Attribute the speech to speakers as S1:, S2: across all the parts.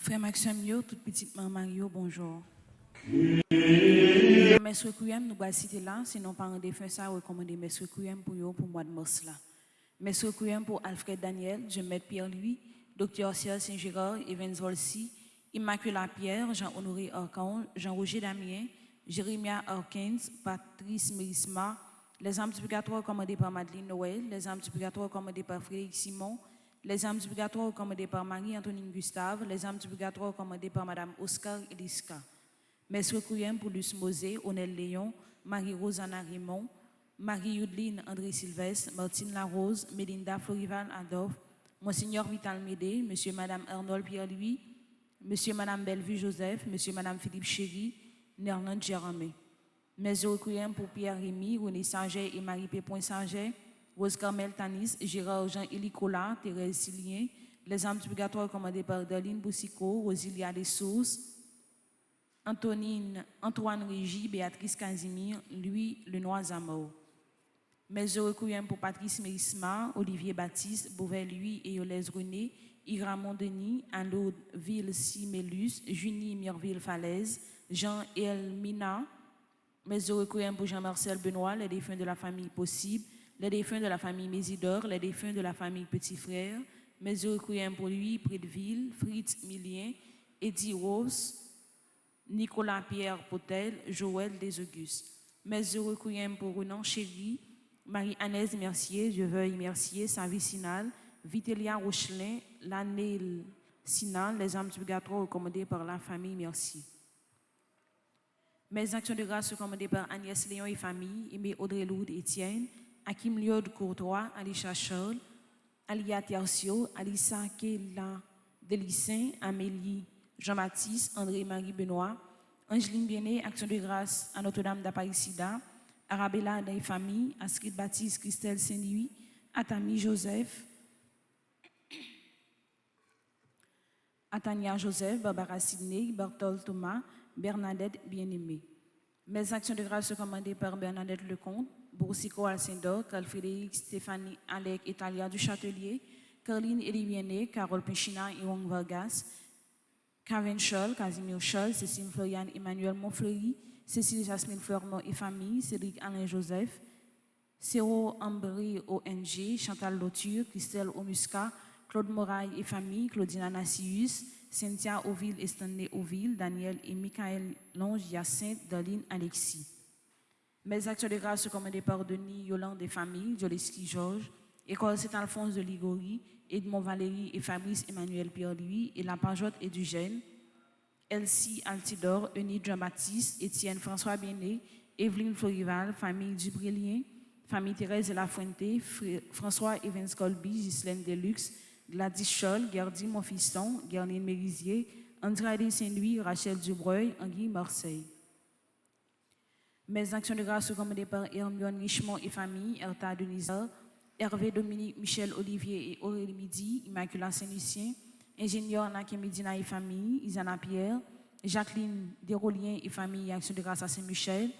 S1: Frère Maxime, toute petite maman, bonjour. Messe Requiem, nous allons citer là, sinon par un défunt, ça recommander Messe Requiem pour le mois de mars là. Messe Requiem pour Alfred Daniel, Jean-Maître Pierre-Louis, Dr. Serge Saint-Gérard, Evans Volsi, Immaculée Pierre, Jean-Honoré Arcan, Jean-Roger Damien, Jérémia Arkins, Patrice Mérisma, les âmes du purgatoire commandées par Madeleine Noël, les âmes du purgatoire commandées par Frédéric Simon, les âmes du purgatoire commandées par Marie-Antonine Gustave, les âmes du purgatoire commandées par Madame Oscar Eliska. Messe Requiem pour Luce Mosé, Onel Léon, Marie-Rosanna Raymond, Marie-Yudeline André Sylvestre, Martine Larose, Mélinda Florival Adolphe, Monseigneur Vital Médé, Monsieur et Madame Arnold Pierre-Louis, Monsieur et Madame Bellevue Joseph, Monsieur et Madame Philippe Chéry, Nerland Jéramé. Messe Requiem pour Pierre-Rémy, René Saget et Marie Pépon Saget, Rose Carmel Tanis, Gérard Jean-Élie Collat, Thérèse Silien, les âmes du purgatoire commandées par Darline Boussico, Rosilia Dessources, Antoine Régie, Béatrice Casimir, Louis Lenoir Zamor. Messe Requiem pour Patrice Mérisma, Olivier Baptiste, Beauvais Louis et Yolès René, Iramon Denis, Anne-Laude Ville-Simélus, Junie Mirville Falaise, Jean-Elmina. Messe Requiem pour Jean-Marcel Benoît, les défunts de la famille Possible, les défunts de la famille Mésidor, les défunts de la famille Petit Frère. Messe Requiem pour lui, Prédeville, Fritz Milien, Eddie Rose, Nicolas Pierre Potel, Joël Desaugustes. Messe Requiem pour Renan Chéry, Marie-Annès Mercier, Je veuille Mercier, Savicinal, Vitelia Rochelin, Lanel Sinal, les âmes du purgatoire recommandées par la famille Mercier. Mes actions de grâce recommandées par Agnès Léon et famille, Aimé Audrey Lourdes Étienne, Hakim Liode Courtois, Alicia Charles, Alia Tercio, Alissa Kela Delissin, Amélie Jean-Baptiste, André-Marie Benoît, Angeline Bienet, Action de grâce à Notre-Dame d'Apaïsida, Arabella des familles, Astrid Baptiste, Christelle Saint-Louis, Atami Joseph, Atania Joseph, Barbara Sidney, Berthold Thomas, Bernadette Bien-Aimée. Mes actions de grâce recommandées par Bernadette Lecomte, Boursicot Alcindor, Carl Frédéric, Stéphanie Alec Italia du Châtelier, Caroline Elivienne, Carole Pinchina et Wong Vargas, Karen Scholl, Casimir Scholl, Cécile Florian, Emmanuel Montfleury, Cécile Jasmine Fleurmont et famille, Cédric Alain Joseph, Céro Ambry ONG, Chantal Loture, Christelle Omusca, Claude Moraille et famille, Claudine Nassius, Cynthia Oville et Stanley Oville, Daniel et Michael Longe, Hyacinthe, Darline Alexis. Mes actions de grâce recommandées par Denis Yolande et famille, Joleski Georges, École Saint-Alphonse de Ligorie, Edmond Valérie et Fabrice Emmanuel Pierre-Louis et La Pajotte et Dugène, Elsie Altidor, Eunice Jean-Baptiste, Étienne François Bienet, Evelyne Florival, famille Dubrélien, famille Thérèse de la Fuente, François Evans Colby, Ghislaine Deluxe, Gladys Scholl, Gardy Monfiston, Garline Mérisier, Andrade Saint-Louis, Rachel Dubreuil, Anguille Marseille. Mes actions de grâce recommandées par Hermione Richemont et famille, Erta Denisa, Hervé Dominique, Michel Olivier et Aurélie Midi, Immaculée Saint-Lucien, ingénieur Naké Medina et famille, Isana Pierre, Jacqueline Desroliens et famille, Action de grâce à Saint-Michel,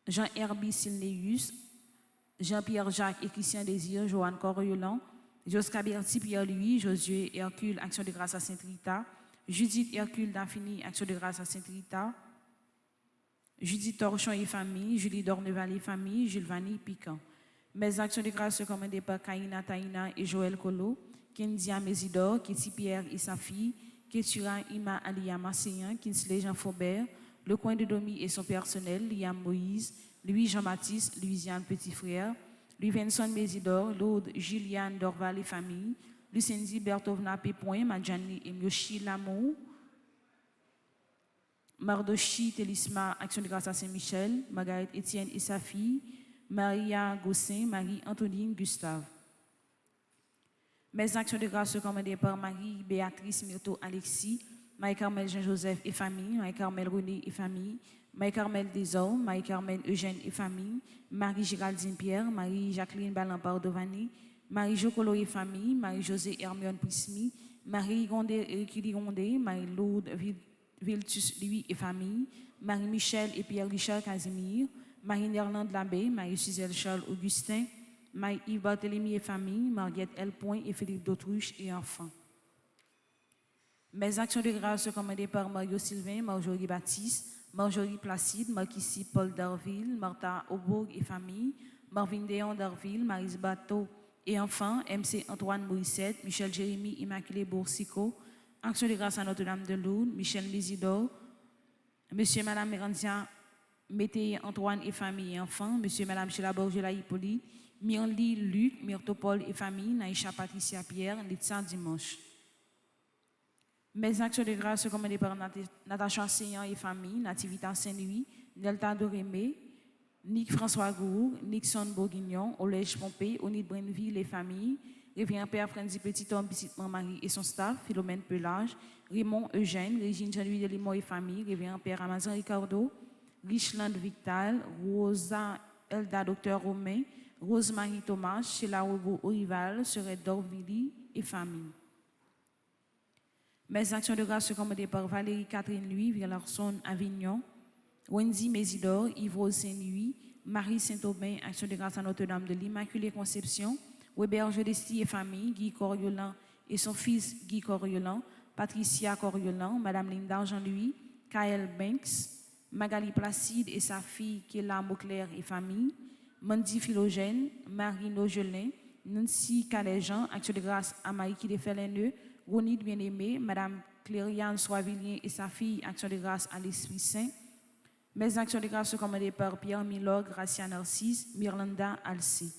S1: Jean-Herbie Silneus, Jean-Pierre Jacques et Christian Désir, Joanne Coriolan, Josca Berti Pierre-Louis, Josué Hercule, Action de grâce à Sainte-Rita, Judith Hercule d'Infini, Action de grâce à Sainte-Rita, Judith Torchon et famille, Julie Dorneval et famille, Jules Vanny Piquant. Mes actions de grâce sont commandées par Kaina Taina et Joël Kolo, Kendia Mésidor, Kitty Pierre et sa fille, Ketura Ima Alia Masséen, Kinsley Jean Faubert, Le Coin de Domi et son personnel, Liam Moïse, Louis Jean-Baptiste, Louisiane Petit Frère, Louis Vincent Mésidor, Lourdes Juliane Dorval et famille, Lucindy Bertovna Pépoin, Madjani et Myoshi Lamou, Mardochi Télisma, Action de grâce à Saint-Michel, Margaret Étienne et sa fille, Maria Gossin, Marie-Antonine Gustave. Mes actions de grâce sont commandées par Marie-Béatrice Myrto Alexis, Marie-Carmel Jean-Joseph et famille, Marie-Carmel René et famille, Marie-Carmel Desormes, Marie-Carmel Eugène et famille, Marie-Géraldine Pierre, Marie-Jacqueline Balampard Dovani, Marie-Jocolo et famille, Marie-Josée Hermione Prismi, Marie-Gondé Rondé, Marie-Lourdes Viltus Louis et famille, Marie-Michel et Pierre-Richard Casimir, Marie-Nerlande Labbé, Marie-Suzelle Charles Augustin, Marie-Yves Barthélemy et famille, Marguerite L. Point et Philippe d'Autruche et enfants. Mes actions de grâce sont commandées par Mario Sylvain, Marjorie Baptiste, Marjorie Placide, Marquissi Paul Darville, Martha Aubourg et famille, Marvin Déon Darville, Marise Bateau et enfants, MC Antoine Morissette, Michel Jérémy Immaculé Boursico, Action de grâce à Notre-Dame de Lourdes, Michel Mésidor, Monsieur et Madame Mérandia Mété Antoine et famille et enfants, Monsieur et Madame Sheila Borgela Hippolyte, Mirli Luc, Myrtopole et famille, Naïcha Patricia Pierre, Litsa Dimanche. Mes actions de grâce sont commandées par Natacha Seyan et famille, Nativita Saint-Louis, Delta Dorémé, Nick François Gourou, Nixon Bourguignon, Olège Pompé, Onid Brenville et famille, Révérend Père Frenzy Petit-Homme, Petit Marie et son staff, Philomène Pelage, Raymond Eugène, Régine Jean-Louis Delimont et famille, Révérend Père Amazon Ricardo, Richland Victal, Rosa Elda Docteur Romain, Rosemary Thomas, Sheila Robo Orival, Serette Dorvili et famille. Mes actions de grâce sont commandées par Valérie Catherine Louis, Vierlarson Avignon, Wendy Mésidor, Yves Saint-Louis, Marie Saint-Aubin, Action de grâce à Notre-Dame de l'Immaculée Conception, Weber Jodesti et famille, Guy Coriolan et son fils Guy Coriolan, Patricia Coriolan, Madame Linda Jean-Louis, Kael Banks, Magali Placide et sa fille Kéla Mauclair et famille, Mandy Philogène, Marie Nogelin, Nancy Caléjean, Action de grâce à Maïki de Feleneux, Ronide Bien-Aimé, Madame Clériane Soivillien et sa fille, Action de grâce à l'Esprit Saint. Mes actions de grâce sont commandées par Pierre Milor, Gracia Narcisse, Mirlanda Alcé.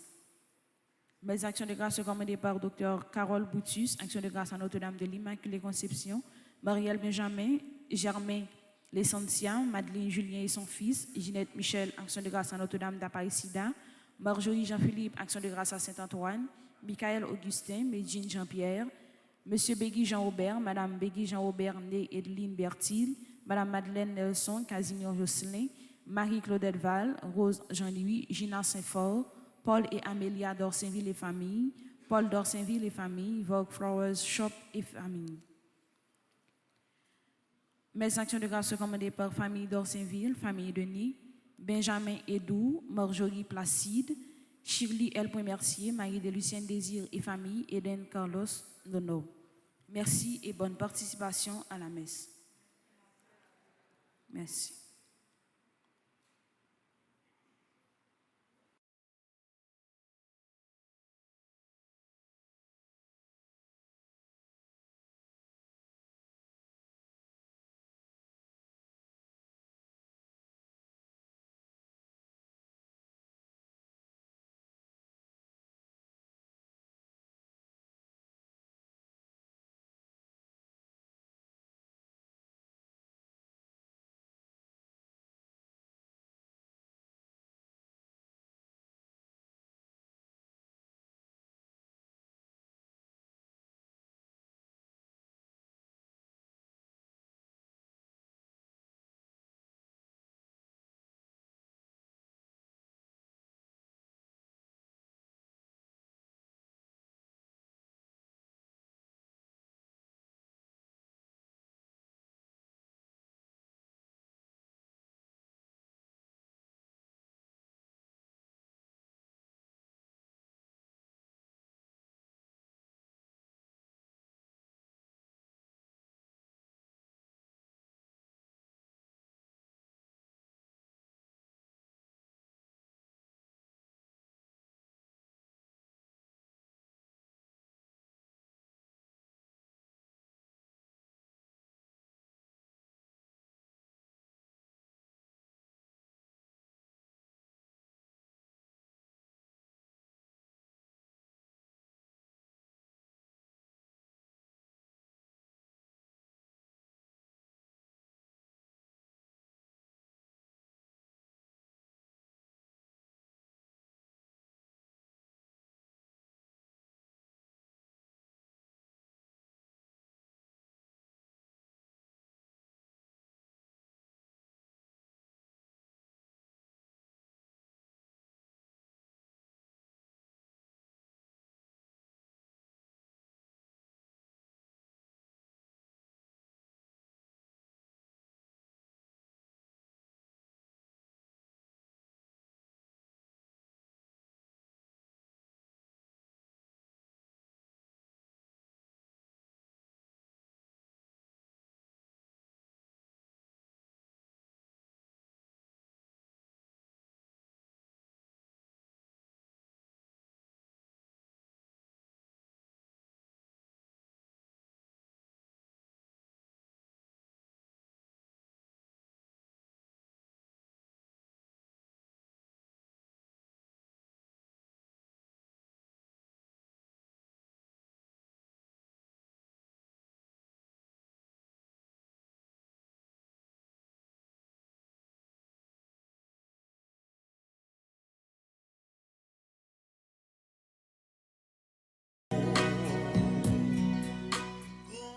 S1: Mes actions de grâce sont commandées par Dr Carole Boutus, Action de grâce à Notre-Dame de l'Immaculée Conception, Marielle Benjamin, Germain Lessentia, Madeleine Julien et son fils, Ginette Michel, Action de grâce à Notre-Dame d'Apaïsida, Marjorie Jean-Philippe, Action de grâce à Saint-Antoine, Michael Augustin, Médine Jean-Pierre, Monsieur Bégui Jean-Aubert, Madame Bégui Jean-Aubert, née Edeline Bertil, Madame Madeleine Nelson, Casimir Josselin, Marie-Claudette Val, Rose Jean-Louis, Gina Saint-Fort, Paul et Amélia d'Orsainville et famille, Paul d'Orsainville et famille, Vogue Flowers Shop et famille. Mes actions de grâce sont commandées par famille d'Orsainville, famille Denis, Benjamin Edou, Marjorie Placide, Shirley L. Mercier, Marie de Lucienne Désir et famille, Eden Carlos Dono. Merci et bonne participation à la messe. Merci.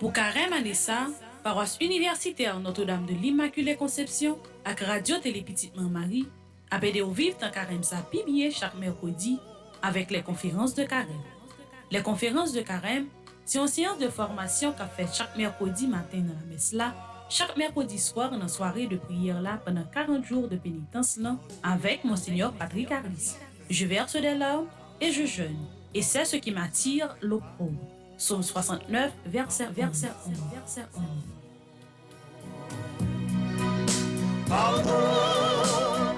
S2: Pour carême année ça, paroisse universitaire Notre-Dame de l'Immaculée Conception avec Radio Télé Petite Marie a pédé au vivre dans carême ça pi bien chaque mercredi avec les conférences de carême. Les conférences de carême, c'est une séance de formation qu'a fait chaque mercredi matin dans la messe là, chaque mercredi soir dans la soirée de prière là pendant 40 jours de pénitence là avec Monseigneur Patrick Arlis. Je verse des larmes et je jeûne, et c'est ce qui m'attire l'opprobre. Psaume 69, verset 11.
S3: Pardon,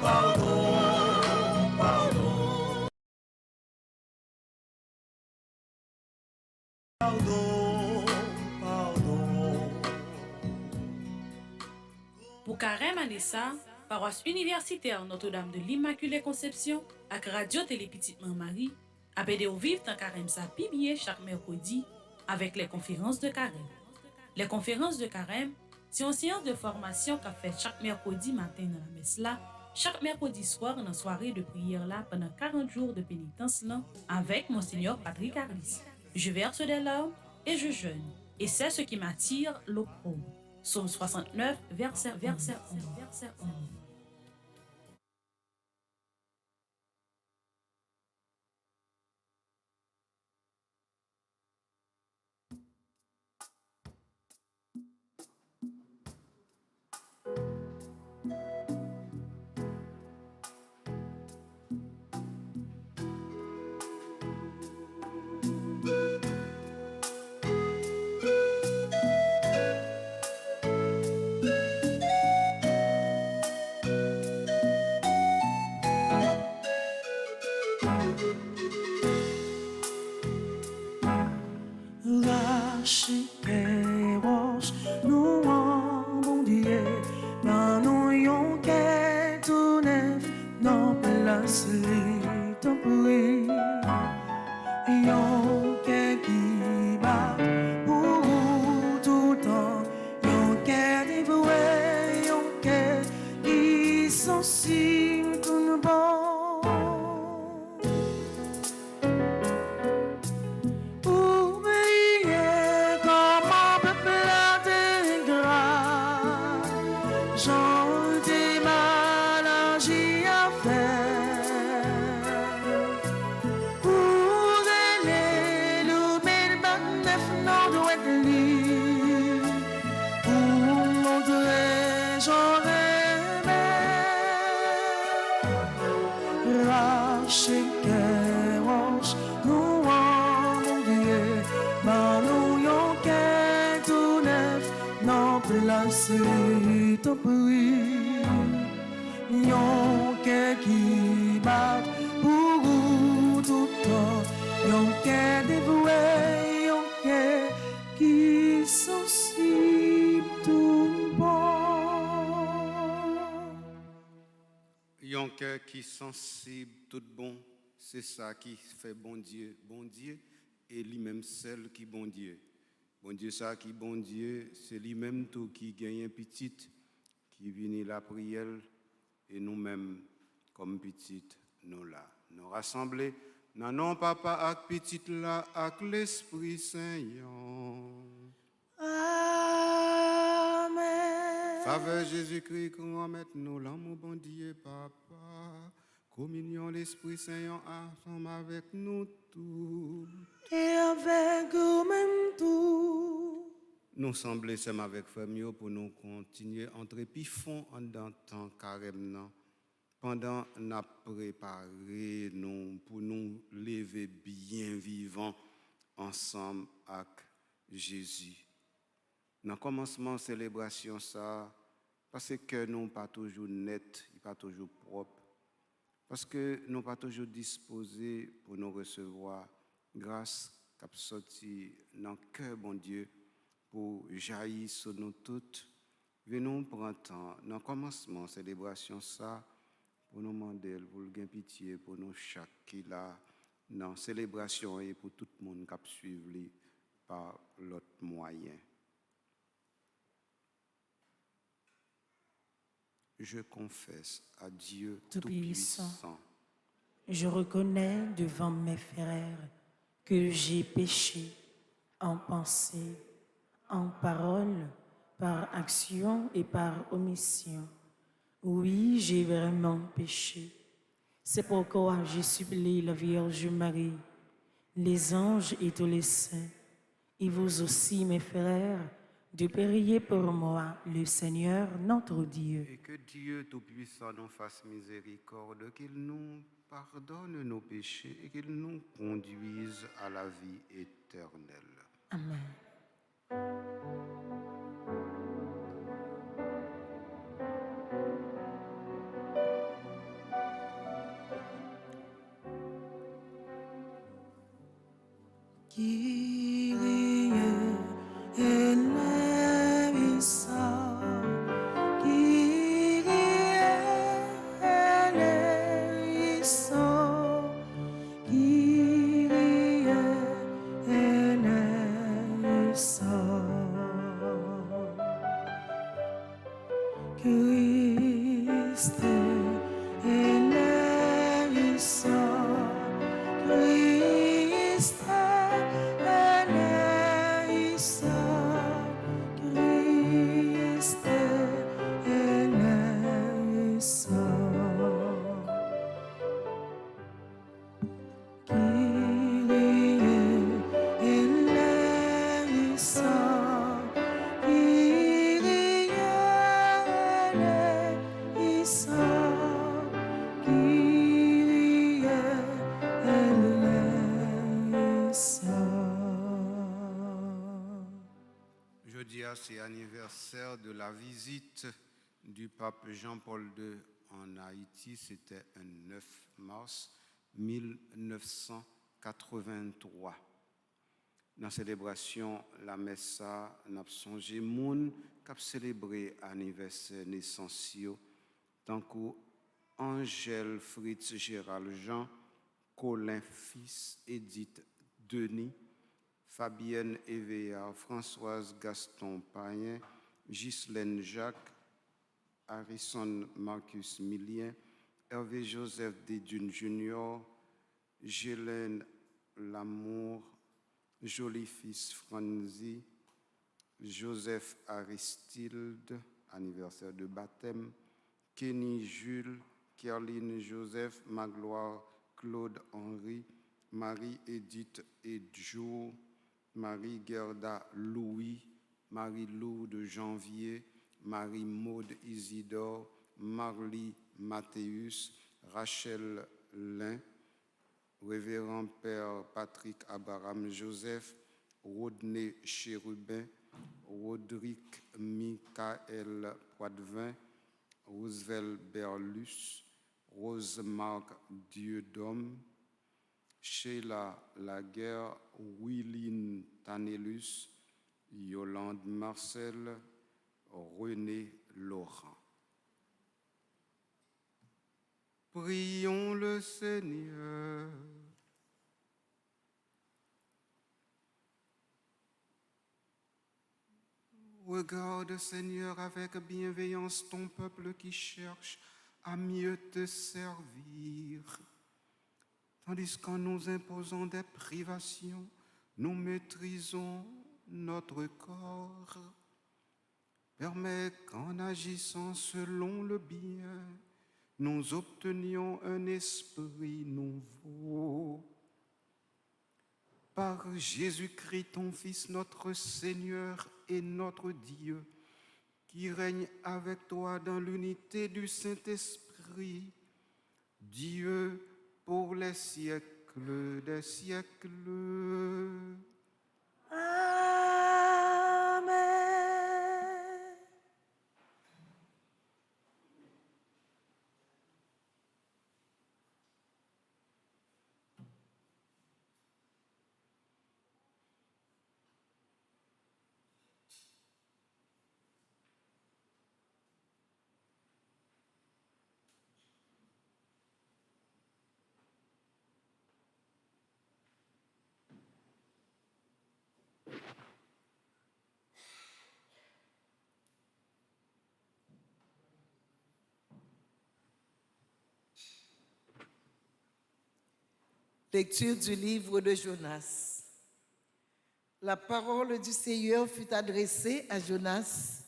S3: pardon, pardon. Pardon, pardon.
S2: Pour carême année ça, paroisse universitaire Notre-Dame de l'Immaculée Conception avec Radio Télé Petite Marie a pédé au vivre dans carême ça pi bien chaque mercredi avec les conférences de carême. Les conférences de carême, c'est une séance de formation qu'a fait chaque mercredi matin dans la messe là, chaque mercredi soir dans la soirée de prière là pendant 40 jours de pénitence là avec Monseigneur Patrick Arlis. Je verse des larmes et je jeûne, et c'est ce qui m'attire l'opprobre. Psaume 69, verset 11.
S3: Rachikeros, nous en bon Dieu, mais nous yon qu'est tout neuf, non place les tempouris, yon qu'est qui bat pour tout temps, yon qu'est dévoué, yon qu'est qui sensible tout nous bon. C'est ton bruit, yon qu'est qui bat pour tout temps, yon qu'est dévoué, yon qu'est qui sensible tout bon.
S4: Yon cœur qui sensible tout bon, c'est ça qui fait bon Dieu, et lui-même seul qui bon Dieu. Bon Dieu, ça qui bon Dieu, c'est lui-même tout qui gagne petite, qui vient la prière, et nous-mêmes, comme petite, nous là. Nous rassemblés, non papa, avec petite là, avec l'Esprit Saint.
S3: Amen.
S4: Faveur Jésus-Christ, qu'on remette nous l'amour, bon Dieu, papa. Communion, l'Esprit Saint, ensemble avec nous tous.
S3: Et avec vous-même tout.
S4: Nous semblons ensemble avec Famio pour nous continuer entre pifons en temps carême pendant nous préparer nous pour nous lever bien vivants ensemble avec Jésus. Dans le commencement de la célébration, ça, parce que nous pas toujours net, pas toujours propre, parce que nous pas toujours disposés pour nous recevoir grâce qui sorti dans le cœur, bon Dieu, pour jaillir sur nous toutes. Venons prendre temps, dans le commencement de la célébration, ça, pour nous demander, pour le gain pitié, pour nous chaque qui là, dans la célébration et pour tout le monde qui suivre par l'autre moyen. Je confesse à Dieu Tout-Puissant.
S5: Je reconnais devant mes frères que j'ai péché en pensée, en parole, par action et par omission. Oui, j'ai vraiment péché. C'est pourquoi j'ai supplié la Vierge Marie, les anges et tous les saints, et vous aussi, mes frères, de prier pour moi, le Seigneur notre Dieu.
S4: Et que Dieu Tout-Puissant nous fasse miséricorde, qu'il nous pardonne nos péchés et qu'il nous conduise à la vie éternelle.
S5: Amen.
S3: Kyrie eleison, Kyrie eleison, Kyrie eleison. Christe eleison, Christe eleison, Christe eleison. Kyrie eleison, Kyrie eleison, Kyrie eleison.
S4: Jeudi, c'est anniversaire de la visite du pape Jean-Paul II en Haïti. C'était un 9 mars 1983. Dans la célébration, la Messa, nous avons songé moun qui a célébré l'anniversaire naissance, tant que Angèle Fritz Gérald Jean, Colin Fils, Edith Denis, Fabienne Éveillard, Françoise Gaston Payen, Ghislaine Jacques, Harrison Marcus Millien, Hervé Joseph Desdunes Junior, Gélène Lamour, Joli Fils Franzi, Joseph Aristide, anniversaire de baptême, Kenny Jules, Kerline Joseph, Magloire Claude Henry, Marie-Édith Edjour, Marie-Gerda Louis, Marie-Lou de Janvier, Marie-Maude Isidore, Marly Mathéus, Rachel Lin, Révérend Père Patrick Abraham Joseph, Rodney Chérubin, Rodrigue Michael Poitvin, Roosevelt Berlus, Rose-Marc Dieudhomme, Sheila Laguerre, Willine Tanelus, Yolande Marcel, René Laurent. Prions le Seigneur. Regarde, Seigneur, avec bienveillance ton peuple qui cherche à mieux te servir. Tandis qu'en nous imposant des privations, nous maîtrisons notre corps. Permets qu'en agissant selon le bien, nous obtenions un esprit nouveau. Par Jésus-Christ, ton Fils, notre Seigneur et notre Dieu, qui règne avec toi dans l'unité du Saint-Esprit, Dieu pour les siècles des siècles.
S3: Amen.
S6: Lecture du livre de Jonas. La parole du Seigneur fut adressée à Jonas.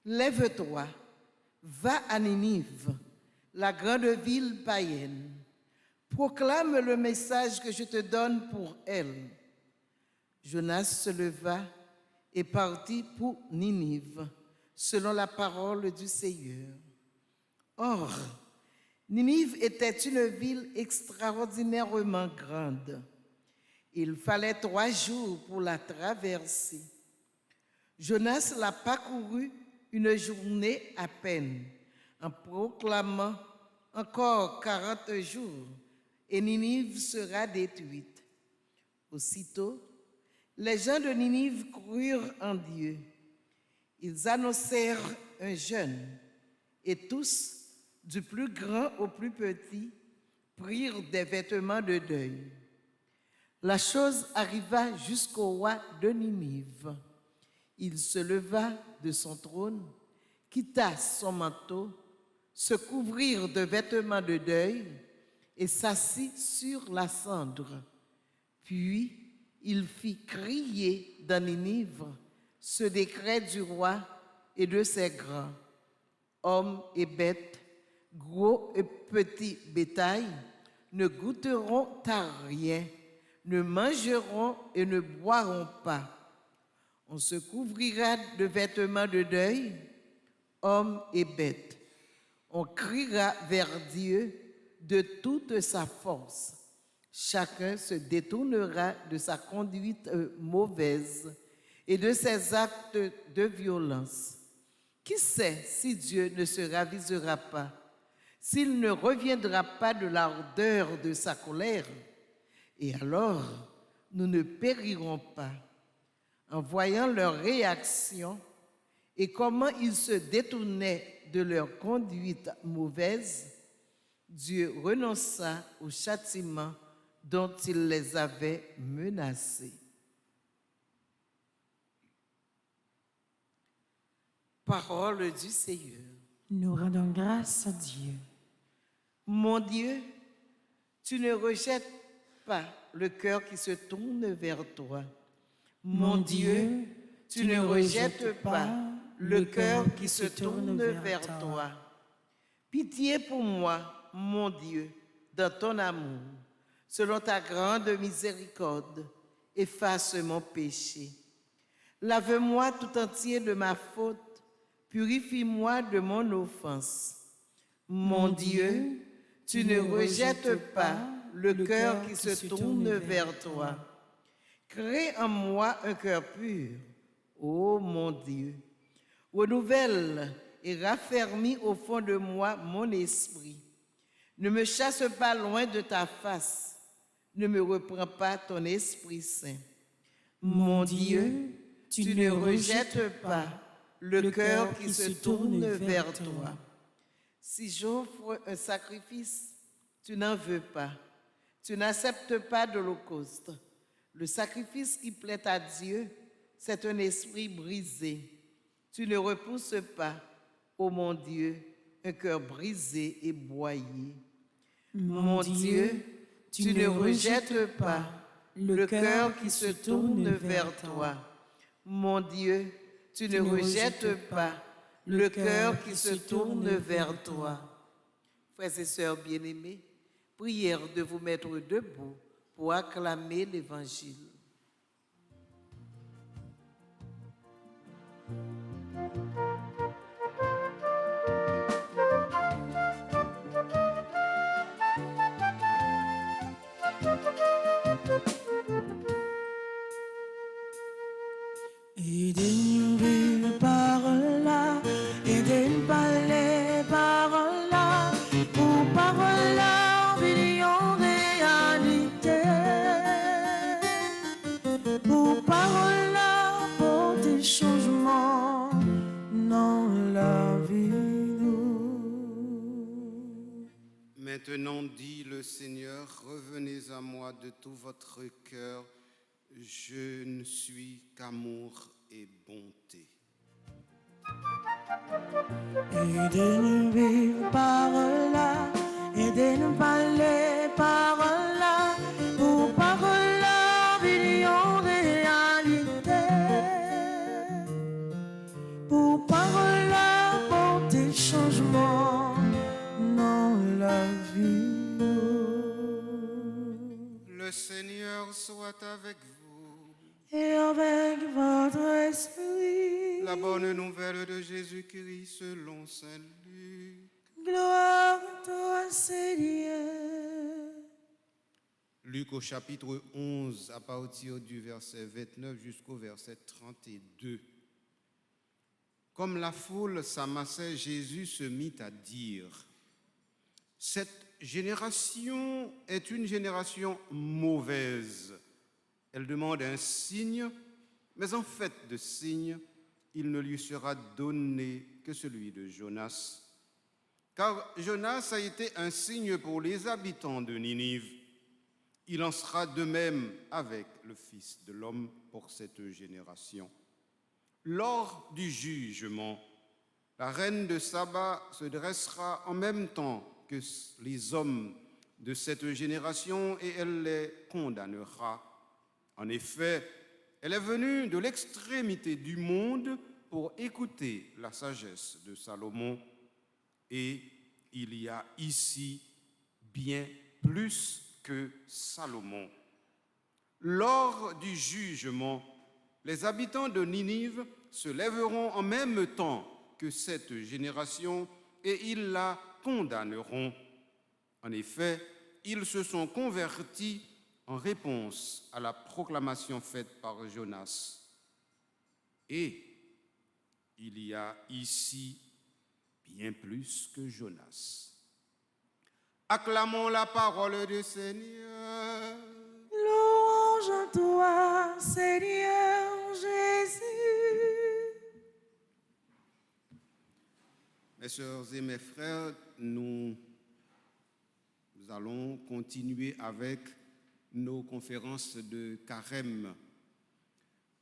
S6: Lève-toi, va à Ninive, la grande ville païenne. Proclame le message que je te donne pour elle. Jonas se leva et partit pour Ninive, selon la parole du Seigneur. Or, Ninive était une ville extraordinairement grande. Il fallait 3 jours pour la traverser. Jonas l'a parcouru une journée à peine, en proclamant encore 40 jours, et Ninive sera détruite. Aussitôt, les gens de Ninive crurent en Dieu. Ils annoncèrent un jeûne, et tous, du plus grand au plus petit, prirent des vêtements de deuil. La chose arriva jusqu'au roi de Ninive. Il se leva de son trône, quitta son manteau, se couvrit de vêtements de deuil et s'assit sur la cendre. Puis il fit crier dans Ninive ce décret du roi et de ses grands. Hommes et bêtes, gros et petits bétail, ne goûteront à rien, ne mangeront et ne boiront pas. On se couvrira de vêtements de deuil, hommes et bêtes. On criera vers Dieu de toute sa force. Chacun se détournera de sa conduite mauvaise et de ses actes de violence. Qui sait si Dieu ne se ravisera pas, s'il ne reviendra pas de l'ardeur de sa colère? Et alors, nous ne périrons pas. En voyant leur réaction et comment ils se détournaient de leur conduite mauvaise, Dieu renonça au châtiment dont il les avait menacés. Parole du Seigneur.
S5: Nous rendons grâce à Dieu.
S6: Mon Dieu, tu ne rejettes pas le cœur qui se tourne vers toi. Mon Dieu, tu ne rejettes pas le cœur qui se tourne vers toi. Pitié pour moi, mon Dieu, dans ton amour. Selon ta grande miséricorde, efface mon péché. Lave-moi tout entier de ma faute, purifie-moi de mon offense. Mon Dieu, tu ne rejettes pas le cœur qui se tourne vers toi. Crée en moi un cœur pur, ô mon Dieu. Renouvelle et raffermis au fond de moi mon esprit. Ne me chasse pas loin de ta face. Ne me reprends pas ton Esprit Saint. Mon Dieu, tu ne rejettes pas le cœur qui se tourne vers toi. Si j'offre un sacrifice, tu n'en veux pas. Tu n'acceptes pas d'holocauste. Le sacrifice qui plaît à Dieu, c'est un esprit brisé. Tu ne repousses pas, ô mon Dieu, un cœur brisé et broyé. Mon Dieu, tu ne rejettes pas le cœur qui se tourne vers toi. Mon Dieu, tu ne rejettes pas le cœur qui se tourne vers toi. Frères et sœurs bien-aimés, prière de vous mettre debout pour acclamer l'Évangile.
S3: Aidez-nous vivre par là, aidez-nous parler par là, pour par là, vivions réalité. Pour par là, pour des changements dans la vie.
S4: Maintenant, dit le Seigneur, revenez à moi de tout votre cœur. Je ne suis qu'amour et bonté.
S3: Aidez-nous vivre par là, aidez-nous parler par là, pour par là, vivions réalité.
S4: soit avec vous.
S3: et avec votre esprit.
S4: La bonne nouvelle de Jésus-Christ selon Saint Luc.
S3: Gloire à toi, Seigneur.
S4: Luc au chapitre 11, à partir du verset 29 jusqu'au verset 32. Comme la foule s'amassait, Jésus se mit à dire, « Cette génération est une génération mauvaise. Elle demande un signe, mais en fait de signe, il ne lui sera donné que celui de Jonas. Car Jonas a été un signe pour les habitants de Ninive. Il en sera de même avec le Fils de l'homme pour cette génération. Lors du jugement, la reine de Saba se dressera en même temps que les hommes de cette génération et elle les condamnera. En effet, elle est venue de l'extrémité du monde pour écouter la sagesse de Salomon. Et il y a ici bien plus que Salomon. Lors du jugement, les habitants de Ninive se lèveront en même temps que cette génération et ils la condamneront. En effet, ils se sont convertis en réponse à la proclamation faite par Jonas. Et il y a ici bien plus que Jonas. Acclamons la parole du Seigneur.
S3: Louange à toi, Seigneur Jésus.
S4: Mes sœurs et mes frères, nous allons continuer avec nos conférences de carême.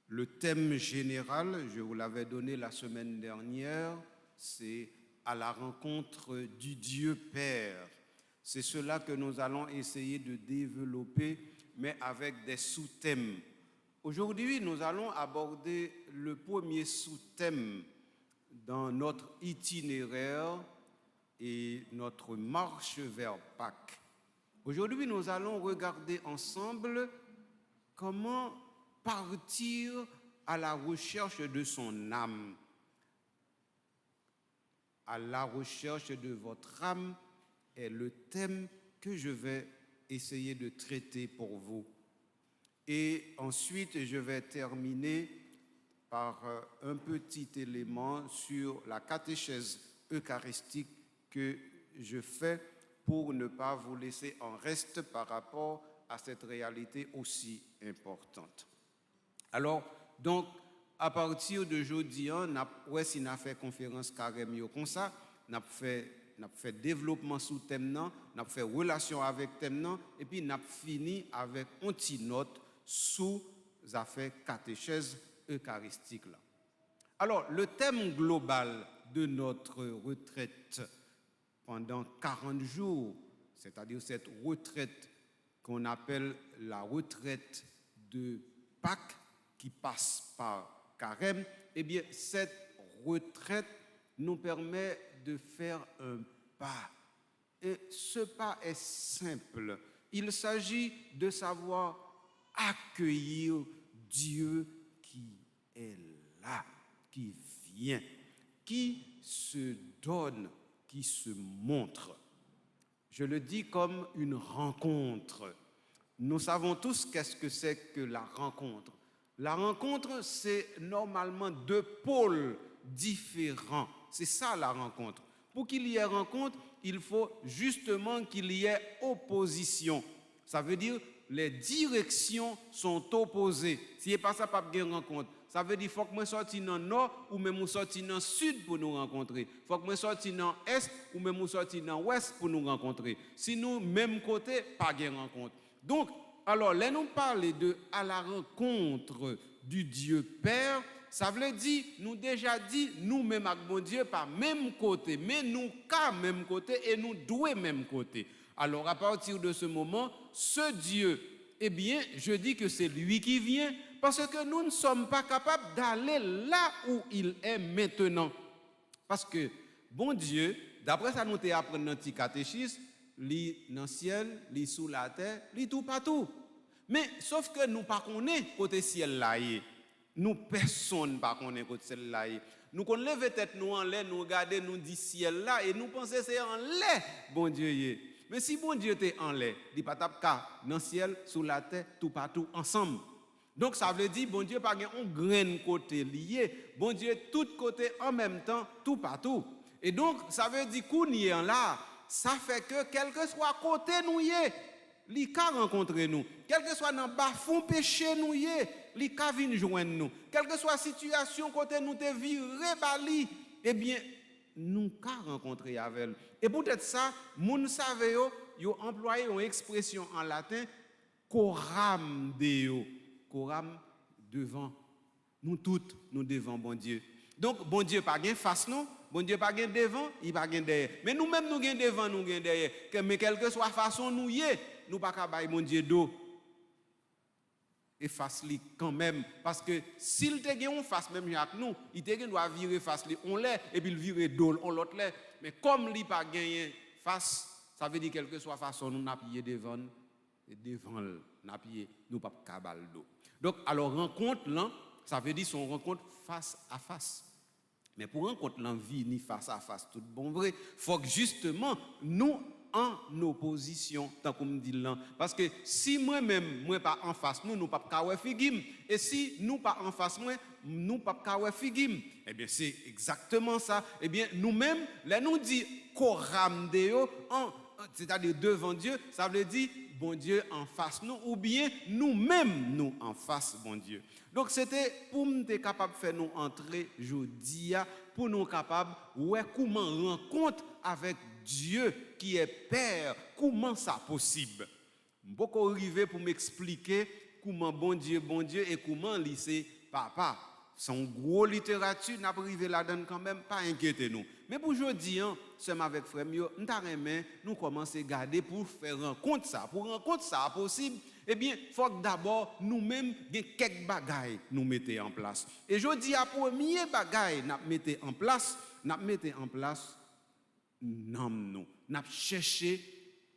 S4: Le thème général, je vous l'avais donné la semaine dernière, c'est à la rencontre du Dieu Père. C'est cela que nous allons essayer de développer, mais avec des sous-thèmes. Aujourd'hui, nous allons aborder le premier sous-thème dans notre itinéraire et notre marche vers Pâques. Aujourd'hui, nous allons regarder ensemble comment partir à la recherche de son âme. À la recherche de votre âme est le thème que je vais essayer de traiter pour vous. Et ensuite, je vais terminer par un petit élément sur la catéchèse eucharistique que je fais pour ne pas vous laisser en reste par rapport à cette réalité aussi importante. Alors, donc, à partir de jeudi, on a fait conférence carême comme ça, on a fait développement sous thème, on a fait relation avec thème, et puis on a fini avec une petite note sous affaires catéchèse eucharistique là. Alors, le thème global de notre retraite pendant 40 jours, c'est-à-dire cette retraite qu'on appelle la retraite de Pâques qui passe par carême, eh bien, cette retraite nous permet de faire un pas. Et ce pas est simple. Il s'agit de savoir accueillir Dieu qui est là, qui vient, qui se donne, qui se montre. Je le dis comme une rencontre. Nous savons tous qu'est-ce que c'est que la rencontre. La rencontre, c'est normalement deux pôles différents. C'est ça la rencontre. Pour qu'il y ait rencontre, il faut justement qu'il y ait opposition. Ça veut dire les directions sont opposées. Si ce n'est pas ça, pas de rencontre. Ça veut dire qu'il faut que je sorte dans le nord ou même sorte dans le sud pour nous rencontrer. Il faut que je sorte dans l'est ou même sorte dans l'ouest pour nous rencontrer. Si nous, même côté, pas de rencontre. Donc, alors, là, nous parlons de à la rencontre du Dieu Père. Ça veut dire, nous déjà dit, nous-mêmes avec mon Dieu, pas même côté, mais nous qu'à même côté et nous doués même côté. Alors, à partir de ce moment, ce Dieu, eh bien, je dis que c'est lui qui vient, parce que nous ne sommes pas capables d'aller là où il est maintenant. Parce que, bon Dieu, d'après ça, nous t'ai appris dans le petit catéchisme, li dans le ciel, li sous la terre, li tout partout. Mais sauf que nous pas connaît côté ciel là. Nous personne pas connaît côté ciel là. Nous qu'on lever tête nous en l'air, nous regarder nous dit ciel là et nous penser c'est en l'air bon Dieu. Mais si bon Dieu était en l'air, il pas tap ka dans le ciel, sous la terre, tout partout ensemble. Donc ça veut dire bon Dieu pas un grain côté lié, bon Dieu tout côté en même temps, tout partout. Et donc ça veut dire qu'on y est là, ça fait que quel que soit côté nous y est, li ka rencontrer nous, quel que soit dans bas fond péché nous y est, li ka vinn joindre nous, quelle que soit situation côté nous te viré bali, eh bien nous ka rencontrer avec elle. Et peut-être ça, moun savent yo employé une expression en latin coram deo, coram devant nous toutes nous devant bon Dieu. Donc bon Dieu pas gain face non, bon Dieu pas gain devant, il pas gain derrière. Mais nous même nous gain devant, nous gain derrière. Mais quelle que soit façon nous y est, nous pas ka bay mon Dieu dos. Et face li quand même parce que s'il te gagne face même avec nous, il te doit virer face li on l'est et puis il virer dos on l'autre l'est. Mais comme li pas gagné face, ça veut dire quelle que soit façon nous n'a pied devant et devant n'a pied nous pas cabal dos. Donc alors rencontre là, ça veut dire son rencontre face à face. Mais pour rencontre l'envie ni face à face tout bon vrai, faut que justement nous en opposition tant comme dit là parce que si moi-même moi pas en face nous pas ka figim et si nous pas en face moi nous pas ka figim eh bien c'est exactement ça eh bien nous-mêmes là nous dit coram deo c'est-à-dire devant Dieu ça veut dire bon Dieu en face nous ou bien nous-mêmes nous en face bon Dieu. Donc c'était pour nous être capable de faire nous entrer jeudi pour nous capable ouais comment rencontre avec Dieu qui est Père, comment ça possible? Beaucoup arrivé pour m'expliquer comment bon Dieu et comment lycée papa. Son gros littérature n'a pas arrivé là-dedans quand même, pas inquiétez-nous. Mais pour aujourd'hui, sommes avec frère Mio, nous commençons à garder pour faire rencontre ça. Pour rencontre ça possible, eh bien, il faut que d'abord nous-mêmes quelques bagailles nous mettons en place. Et je dis à premier bagaille nous mettons en place, nam nous n'a cherché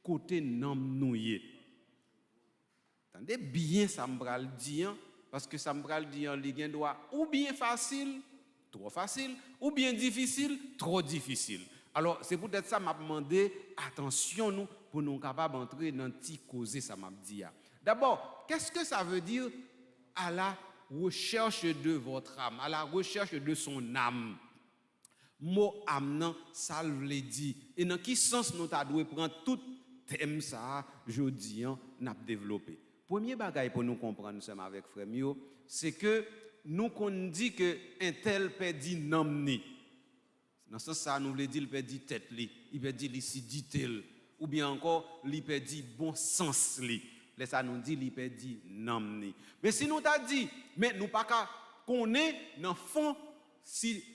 S4: côté nam nous yé. Attendez bien ça m'bral dire parce que ça m'bral dire li gen doit ou bien facile, trop facile ou bien difficile, trop difficile. Alors c'est peut-être ça m'a demandé attention nous pour nous capable entrer dans petit causer ça m'a dit. D'abord, qu'est-ce que ça veut dire à la recherche de votre âme, à la recherche de son âme? Mot âme ça veut dire et dans quel sens nous ta doit prendre tout thème ça jodi n'a développer. Premier bagage pour nous comprendre ensemble avec frère Mio, c'est que nous qu'on dit que un tel perdit nam ni. Dans ce sens ça nous veut dire il perdit tête li, il perdit lucidité ou bien encore il perdit bon sens li. Là ça nous dit il perdit nam ni. Mais si nous t'a dit mais nous pas connaît dans fond si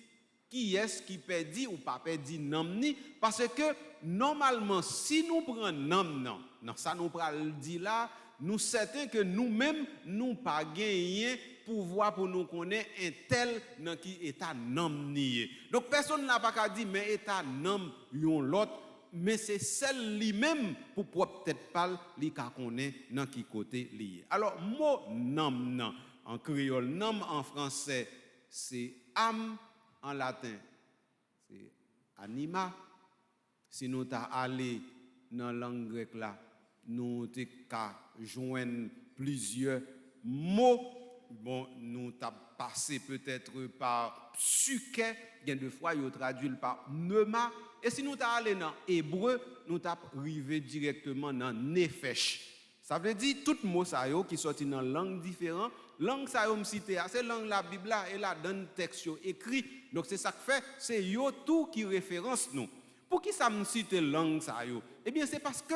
S4: qui est-ce qui perdit ou pas perdit nam ni parce que normalement si nous prenons nam non ça nous pral dit là nous certains que nous-mêmes nous pas gagner pouvoir pour nous connaître un tel dans qui état nam ni. Donc personne n'a pas qu'à dire mais état nam yon l'autre mais c'est celle lui-même pour peut-être pas li ka connaît dans qui côté lié. Alors mot nam en créole nam en français c'est âme. En latin, c'est anima. Si nous t'a allé dans la langue grecque là, nous t'a joindre plusieurs mots. Bon, nous t'a passé peut-être par psyché, bien de fois il traduit par pneuma. Et si nous t'a allé dans hébreu, nous t'a arrivé directement dans nefesh. Ça veut dire tout mot ça yo qui sorti dans langue différente. Langue ça yo me cité, c'est langue la Bible là et là dans le texte écrit. Donc c'est ça que fait, c'est yo tout qui référence nous. Pour qui ça me cite langue ça yo? Eh bien c'est parce que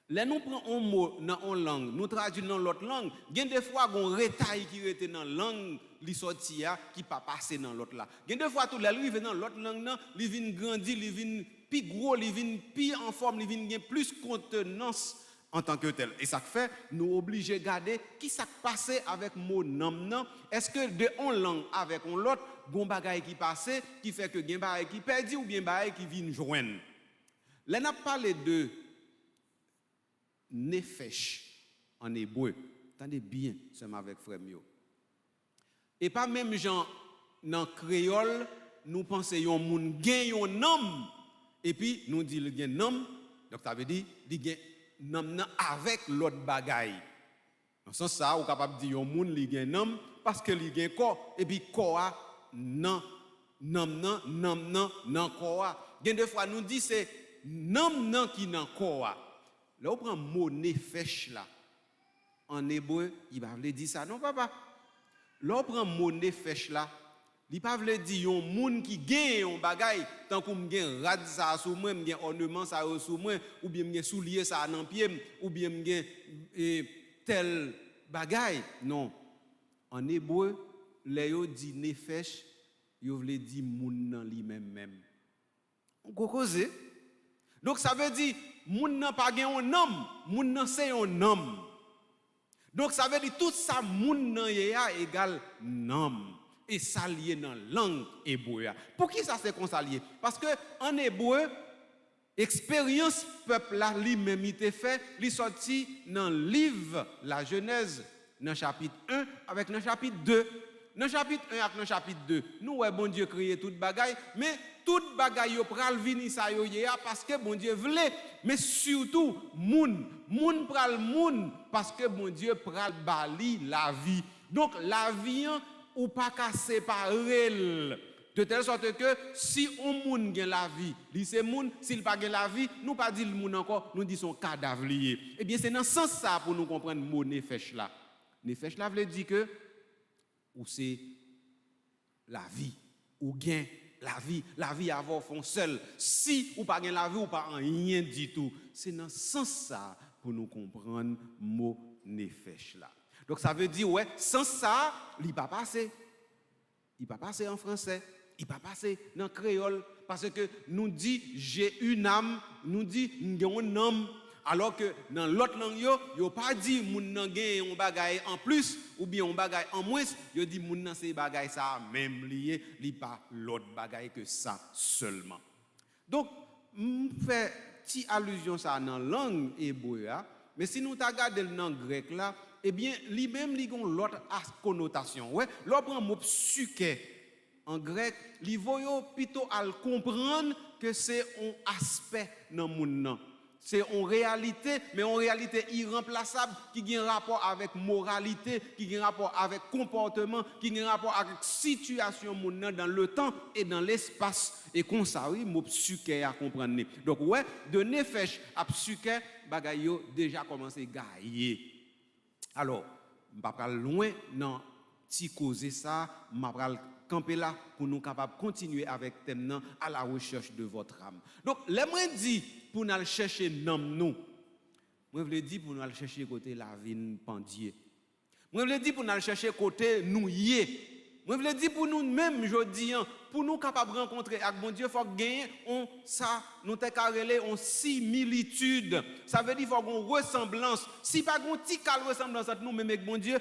S4: là nous prend un mot dans une langue, nous traduisons dans l'autre langue, il y a des fois gon retail qui était dans langue li sorti qui pas passer dans l'autre là. Il y a des fois tout là lui vient dans l'autre langue là, il vient grandir, il vient plus gros, il vient plus en forme, il vient plus contenance en tant que tel. Et ça fait, nous obligés de garder qui s'est passé avec mot nam. Est-ce que de on langue avec on l'autre, bon bagaille qui passé, qui fait que gen bagaille qui perdu ou bien bagaille qui vient joindre. Là n'a parlé de nefesh. en hébreu. Attendez bien, c'est avec frère Mio. Et pas même gens dans créole, nous pensons yon moun gen yon homme et puis nous dit le gen homme, donc ça veut dire il gen homme avec l'autre bagaille. Dans ce sens ça, ou capable dire yon moun li gen homme parce que li gen corps et puis corps nan corps. Gen deux fois nous dit c'est nan qui nan corps. Là on prend mot nefesh là. En hébreu, il va dire ça non papa. Là on prend mot nefesh là. Il pas veut dire yon moun qui gagne yon bagay tant qu'on gen rad ça sous moi, m'gen ornement ça sous moi ou bien m'gen soulier ça dans pied ou bien m'gen tel bagay. Non. En hébreu, les yo dit nefesh, yo veut dire moun nan li même. On cause. Donc ça veut dire moun nan pas gen un homme, moun nan c'est un homme. Donc ça veut dire tout ça moun nan ya égal homme. Et ça lié dans la langue hébreu. Pour qui ça c'est qu'on s'allie? Parce que en hébreu, expérience peuple là lui-même il était fait, il sorti dans le livre la Genèse dans chapitre 1 avec dans chapitre 2. Dans chapitre 1 avec dans chapitre 2, nous ouais bon Dieu créé toute bagaille, mais toute bagaille yo pral vini ça yo parce que bon Dieu voulait, mais surtout moun pral moun parce que bon Dieu pral bali la vie. Donc la vie ou pas qu'à séparer de telle sorte que si on moun gen la vie, li c'est moun, s'il pas gen la vie, nous pas dit le moun encore, nous disons cadavre lié. Eh bien c'est dans ce sens ça pour nous comprendre mot nefesh là. Nefesh là veut dire que ou c'est la vie ou gain la vie avoir fond seul. Si ou pas gen la vie ou pas rien du tout. C'est dans ce sens ça pour nous comprendre mot nefesh là. Donc ça veut dire ouais, sans ça, il pas passer. Il pas passer en français, il pas passer dans créole parce que nous dit j'ai une âme, nous dit j'ai un homme alors que dans l'autre langue yo pas dit moun nan gen un bagay en plus ou bien un bagay en moins, yo dit moun nan c'est bagay ça même lié, li pas l'autre bagay que ça seulement. Donc fait petite allusion ça dans langue hébreu, mais si nous ta regarder le langue grec là, eh bien, lui-même, il a l'autre connotation. Ouais, l'on prend mot psyché en grec, il faut plutôt à comprendre que c'est un aspect dans le monde. C'est une réalité, mais une réalité irremplaçable qui a un rapport avec moralité, qui a un rapport avec comportement, qui a un rapport avec situation dans le temps et dans l'espace. Et comme ça, oui, mot psyché à comprendre. Donc, ouais, de nefesh à psyché, bagay yo déjà commencé à gagner. Alors, je ne vais pas loin dans petit causer ça, je vais camper là pour nous capables de continuer avec thème à la recherche de votre âme. Donc, les moi dit pour nous chercher nom nous. Moi je dis pour nous chercher côté la vie pendier. Moi je dis pour nous chercher côté nous yé. Moi je dis pour nous même jodi pour nous capables de rencontrer avec bon Dieu faut gagner on ça nous te carrelé on similitude. Ça veut dire faut une ressemblance. Si pas une petite ressemblance entre nous même avec bon Dieu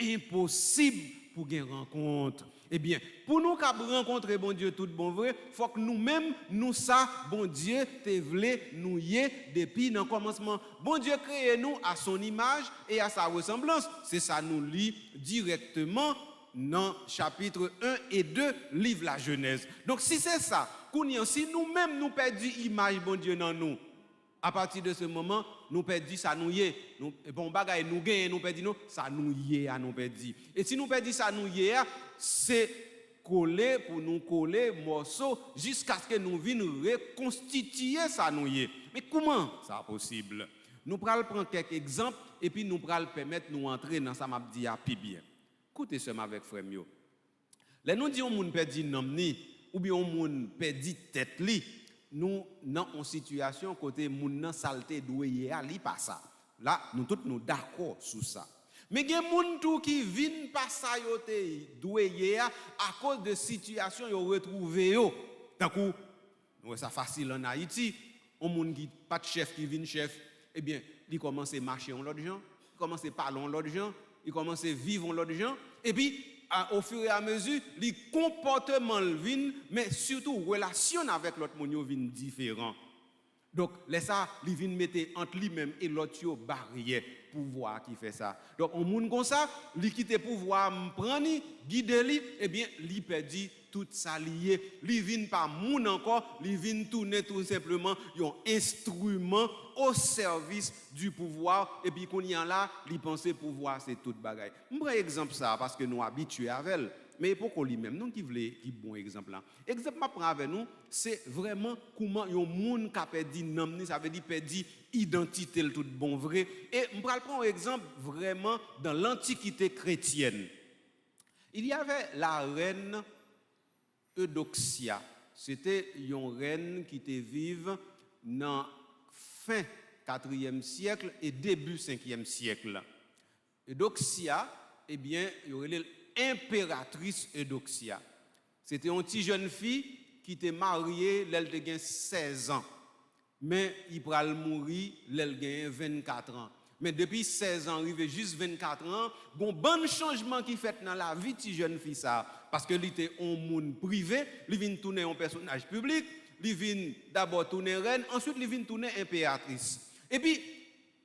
S4: impossible pour gagner rencontre. Eh bien, pour nous rencontrer bon Dieu tout bon vrai, faut que nous-mêmes nous ça bon Dieu te voulait nous y depuis le commencement. Bon Dieu crée nous à son image et à sa ressemblance. C'est ça nous lit directement dans chapitre 1 et 2 livre la Genèse. Donc si c'est ça, si nous-mêmes nous perdons image bon Dieu dans nous, à partir de ce moment, nous perdons ça nous y est. Bon bagay nous gagne nous perdons ça nous y est à nous perdre. Et si nous perdons ça nous y est, c'est coller pour nous coller morceau jusqu'à ce que nous vinions reconstituer ça nous y est. Mais comment ça possible? Nous prenons prendre quelques exemples et puis nous prenons permettre nous entrer dans ça m'a dit à plus bien. Écoutez ça avec frère mio. Là nous disons moun perdi nom ni ou bien moun perdi tête li. Nous dans une situation côté moun nan saleté doué a li pas ça. Là nous tous nous d'accord sur ça. Mais gen moun tout qui vinn pas ça yo te doué à cause de situation yo retrouvé yo. Tant coup ouais ça facile en Haïti, on moun qui pas de chef qui vinn chef, eh bien, il commence à marcher en l'autre gens, il commence à parler en l'autre gens, il commence à vivre en l'autre gens et puis au fur et à mesure, les comportements viennent, mais surtout relation avec l'autre monde viennent différents. Donc, laisse ça, il vient mettre entre lui-même et l'autre barrière pouvoir qui fait ça. Donc, on monde comme ça, il quitte pouvoir me prendre, guider lui, eh bien, il perdit tout ça lié. Il vient pas moun encore, il vient tourner tout simplement un instrument au service du pouvoir et puis qu'on y a là, il pense pouvoir c'est toute bagaille. Je prends exemple ça parce que nous habitués avec elle. Mais pourquoi lui-même, nous qui voulons qui bon exemple là. Exemple que je prends avec nous, c'est vraiment comment un monde qui a perdu nom, ça veut dire perdu identité le tout bon vrai. Et je prends un exemple vraiment dans l'Antiquité chrétienne. Il y avait la reine Eudoxia. C'était une reine qui était vive dans fin 4e siècle et début 5e siècle. Eudoxia, eh bien, il y aurait impératrice Eudoxia. C'était une petite jeune fille qui était mariée, elle avait 16 ans. Mais il pral mourir, elle a 24 ans. Mais depuis 16 ans, arrivé juste 24 ans, il y a un bon changement qui fait dans la vie de cette jeune fille ça parce que il était un monde privé, il vient tourner un personnage public, il vient d'abord tourner reine, ensuite il vient tourner impératrice. Et puis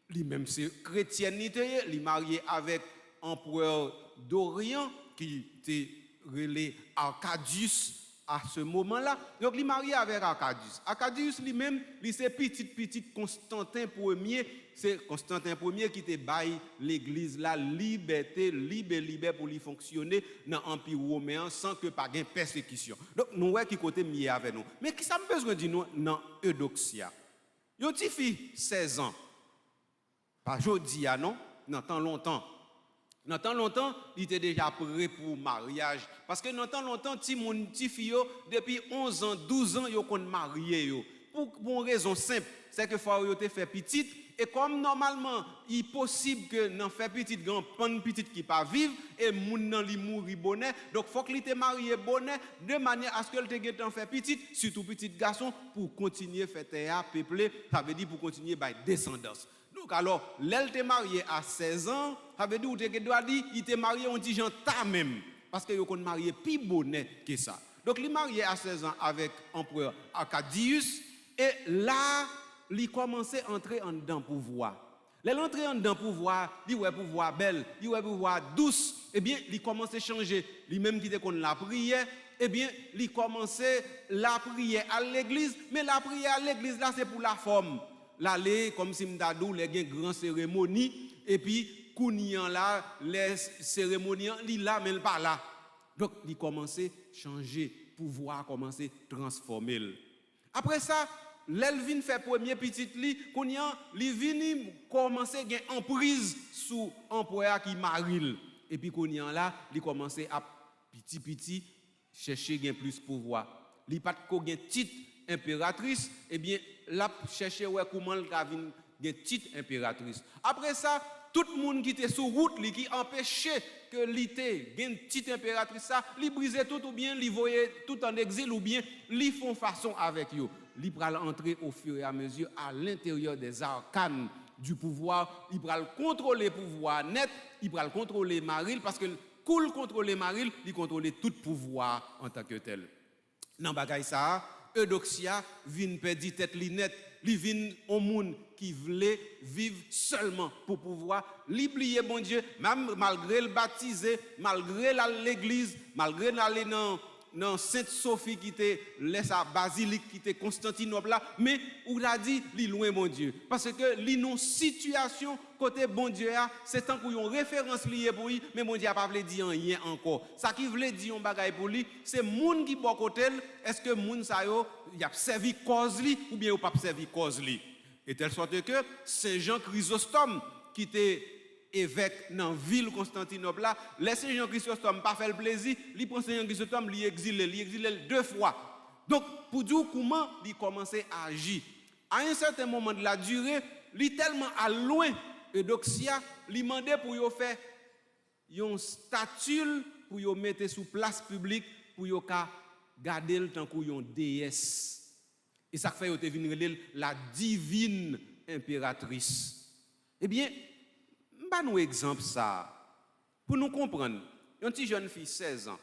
S4: lui-même c'est chrétienté, il est marié avec empereur d'Orient qui était relé Arcadius à ce moment-là. Donc il est marié avec Arcadius. Arcadius lui-même, c'est petit Constantin Ier, c'est Constantin Ier qui te baille l'église la liberté, libre pour lui fonctionner dans l'empire romain sans que pas de persécution. Donc nous voyons qui côté mieux avec nous. Mais qui ça me besoin de nous dans Eudoxia? Une petite fille 16 ans. Pas jodi non, dans tant longtemps. Dans tant longtemps, il était déjà prêt pour le mariage. Parce que dans tant longtemps, petit fille, depuis 11 ans, 12 ans, ils sont mariés. Pour une raison simple, c'est que faut te faire petite. Et comme normalement, il est possible que dans faire petite, grand pan petite qui pas vivre et moun nan li mouri bonnet. Donc faut qu'il te marié bonnet de manière à ce que te gen faire petite, surtout petit garçon pour continuer faire terre peuplé, ça veut dire pour continuer by descendance. Donc alors, l'elle te marié à 16 ans, ça veut dire ou te doit dire il te marié on dit gens ta même parce que yo kon marié pi bonnet que ça. Donc il marié à 16 ans avec empereur Arcadius et là il commençait à entrer en dedans pouvoir. L'entrée en dedans pouvoir, il ouais pouvoir belle, il ouais pouvoir douce, eh bien, il commençait à changer. Lui même qui était qu'on la prière, eh bien, il commençait la prière à l'église, mais la prière à l'église là c'est pour la forme. L'aller comme si m'dadou les grand cérémonie et puis kounian là les cérémonies li là mais pas là. Donc, il commençait à changer, pouvoir commencer à transformer. Après ça, l'Elvin fait premier petit lit, qu'on y a, l'Elvin commence à gagner emprise sous employeur qui marie. Et puis qu'on y a là, il commence à petit chercher gain plus pouvoir. Il pas de gain titre impératrice, eh bien là chercher ouais comment il gain titre impératrice. Après ça, tout le monde qui était sur route, qui empêchait que l'été, gain titre impératrice ça, li brisait tout ou bien li voyait tout en exil ou bien li font façon avec eux. Il va entrer au fur et à mesure à l'intérieur des arcanes du pouvoir. Il va contrôler le pouvoir net, il va contrôler Maril parce que cool contrôler Maril, il contrôle tout pouvoir en tant que tel. Dans bagay ça, Eudoxia vient perdre tête linette, il vient au monde qui voulait vivre seulement pour pouvoir l'oublier bon Dieu, même malgré le baptisé, malgré l'église, malgré l'aller dans Sainte-Sophie qui était la basilique qui était Constantinople là, mais où l'a dit li loin mon Dieu parce que li non situation côté bon Dieu c'est tant qu'on une référence liée pour lui mais mon Dieu a pas voulu dire rien encore ça qui voulait dire un bagage pour lui c'est monde qui bon côté est-ce que monde ça yo y a servi cause li ou bien ou pas servi cause li et telle sorte que Saint Jean Chrysostome qui était évêque dans la ville Constantinople là, laissez Jean Chrysostome pas faire le plaisir, il prend Jean Chrysostome, il exile 2 fois. Donc pour dire comment il commençait à agir. À un certain moment de la durée, il tellement à loin Eudoxia, il demandait pour y faire une statue pour y mettre sous place publique pour y garder le temps pour une déesse. Et ça fait que venir la divine impératrice. Eh bien, pas nous exemple ça pour nous comprendre. Une petite jeune fille 16 ans.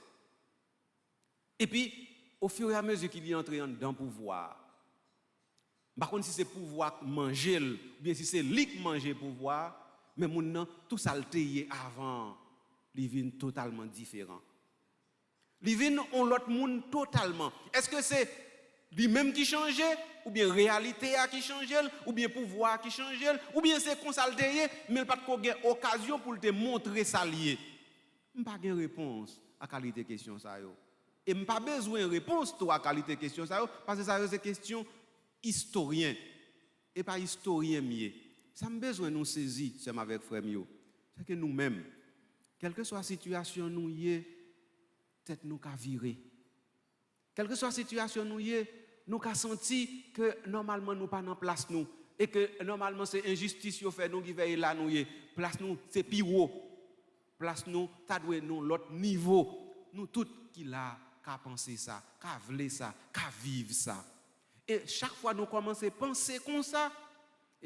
S4: Et puis au fur et à mesure qu'il est entré dans le pouvoir, Par contre, si c'est pouvoir manger, ou bien si c'est lui qui manger pouvoir, mais moun nan, tout ça le teye avant, il vient totalement différent. Il vient on l'autre monde totalement. Est-ce que c'est lui-même qui change, ou bien réalité qui change, ou bien pouvoir qui change, ou bien c'est consalteye, mais il pas de occasion pour te montrer ça lié. Je n'ai pas de réponse à qualité de question ça yo. Et je n'ai pas besoin de réponse à qualité de question ça yo, parce que ça c'est question historien et pas historien mieux. Ça me besoin de nous saisir, c'est avec frère Mio. C'est que nous-mêmes, quelle que soit la situation nous y tête nous qu'a viré. Quelle que soit la situation nous y nous qu'a senti que normalement nous pas en place nous et que normalement c'est injustice yo fait nous qui veille là nous y place nous c'est pire haut. Place nous ta doué nous l'autre niveau. Nous tout qui là qu'a penser ça, qu'a vle ça, qu'a vivre ça. Et chaque fois nous commençons à penser comme ça,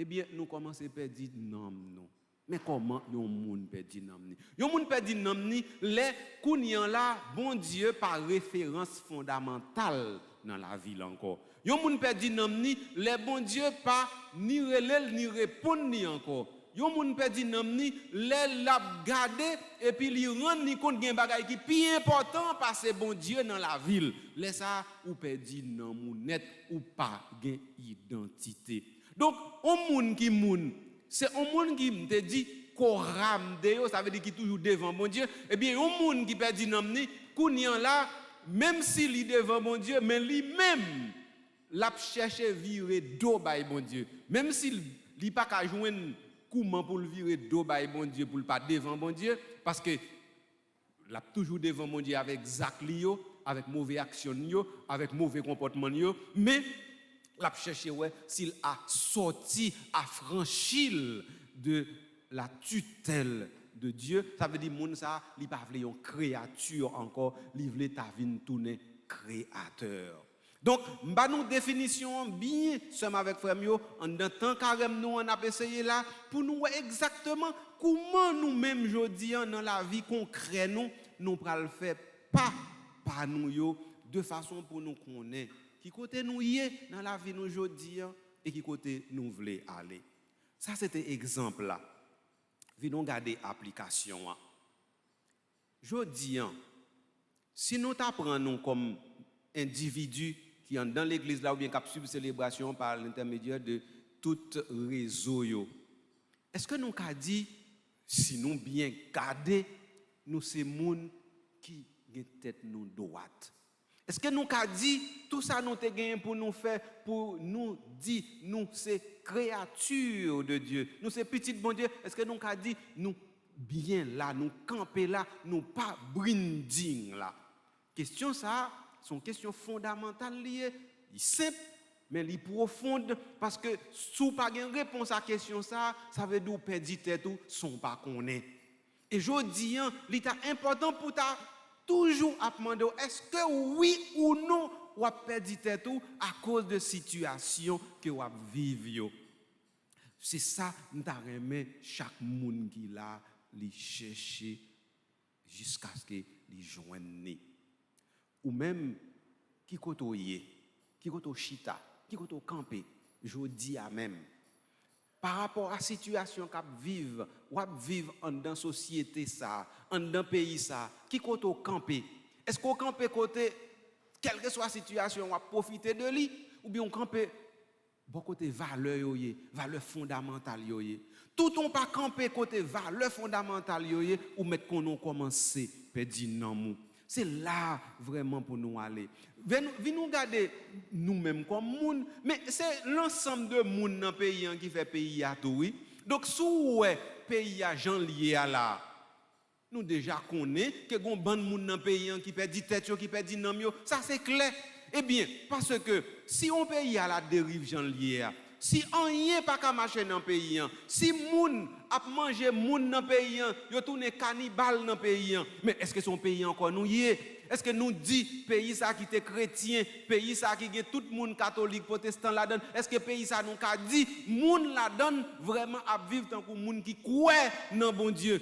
S4: eh bien, nous commençons à perdre nom non. Mais comment yon moun perdre nom ni? Yon moun perdre nom ni, les kounyan là, bon Dieu par référence fondamentale dans la ville encore. Yon moun perdre nom ni, les bon Dieu pas ni relèl ni répondre ni encore. Yon moun perdre nom ni, les l'a gardé et puis li rend ni compte gen bagay qui plus important parce que bon Dieu dans la ville. Les ça ou perdre nom net ou pas gen identité. Donc, un monde qui moun, c'est un monde qui me dit koram de yo, ça veut dire qui toujours devant bon Dieu. Eh bien, un monde qui perd nom ni, kounyan là, même s'il est devant bon Dieu, mais lui-même l'a cherché virer do bay bon Dieu. Même s'il li pas ka joindre comment pour le virer do bay bon Dieu pour pas devant bon Dieu parce que l'a toujours devant bon Dieu avec zak li yo, avec mauvais action yo, avec mauvais comportement yo, mais l'a chercher ouais s'il a sorti, affranchi de la tutelle de Dieu, ça veut dire moun ça li pa vle yon créature encore, li vle ta vin tourner créateur. Donc m'ba nous définition bien somme avec frère Mio en temps carême nous on a essayé là pour nous exactement comment nous même jodi dans la vie concrète nous pral faire pas par nous yo de façon pour nous connaître qui côté nous y est dans la vie nous jodi et qui côté nous voulons aller. Ça c'était exemple là. Venons garder application. Jodi si nous t'apprenons comme individu qui sont dans l'église là ou bien qui suivent célébration par l'intermédiaire de tout réseau yo. Est-ce que nous qu'a dit si nous bien garder nous c'est moun qui gen tête nous droite? Est-ce que nous qu'a dit tout ça nous te gagné pour nous faire pour nous dire nous c'est créature de Dieu, nous c'est petit bon Dieu? Est-ce que nous qu'a dit nous bien là, nous camper là, nous pas brinding là? Question ça, sont questions fondamentales liées, simple mais li profonde parce que sous pas gen réponse à question ça veut dire perdre tête ou son pas connaît. Et jodi il est important pour ta toujours à demander est-ce que oui ou non ou a perdu tête ou à cause de situation que ou a vivre. C'est ça m'ta remet chaque monde qui là li chercher jusqu'à ce que li joigne ou même qui koto yé, qui koto chita, qui koto camper, jodi a même par rapport à la situation qu'a vivre ou vivre dans société ça, dans pays ça, qui koto camper? Est-ce qu'on camper côté quelle que soit la situation, on va profiter de lui ou bien on camper bon côté valeur yoyé, valeur fondamentale yoyé. Tout on pas camper côté valeur fondamentale yoyé ou mettre qu'on commencer perdre nan mou. C'est là vraiment pour nous aller. Venez nous regarder nous-mêmes comme moun, mais c'est l'ensemble de moun dans pays qui fait pays à tout oui. Donc sous pays à Jean lié à là. Nous déjà connaissons que gon bande moun dans pays qui perd tête qui perd nom yo, ça c'est clair. Eh bien, parce que si on pays à la dérive Jean lié à, si rien pas ka marcher dans pays, si moun a manger moun dans pays, yo tourner cannibale dans pays, mais est-ce que son pays encore nous y est? Est-ce que nous dit pays ça qui est chrétien, pays ça qui est tout monde catholique, protestant là-dedans, est-ce que pays ça nous a dit monde là-dedans vraiment à vivre tant que monde qui croit dans bon Dieu?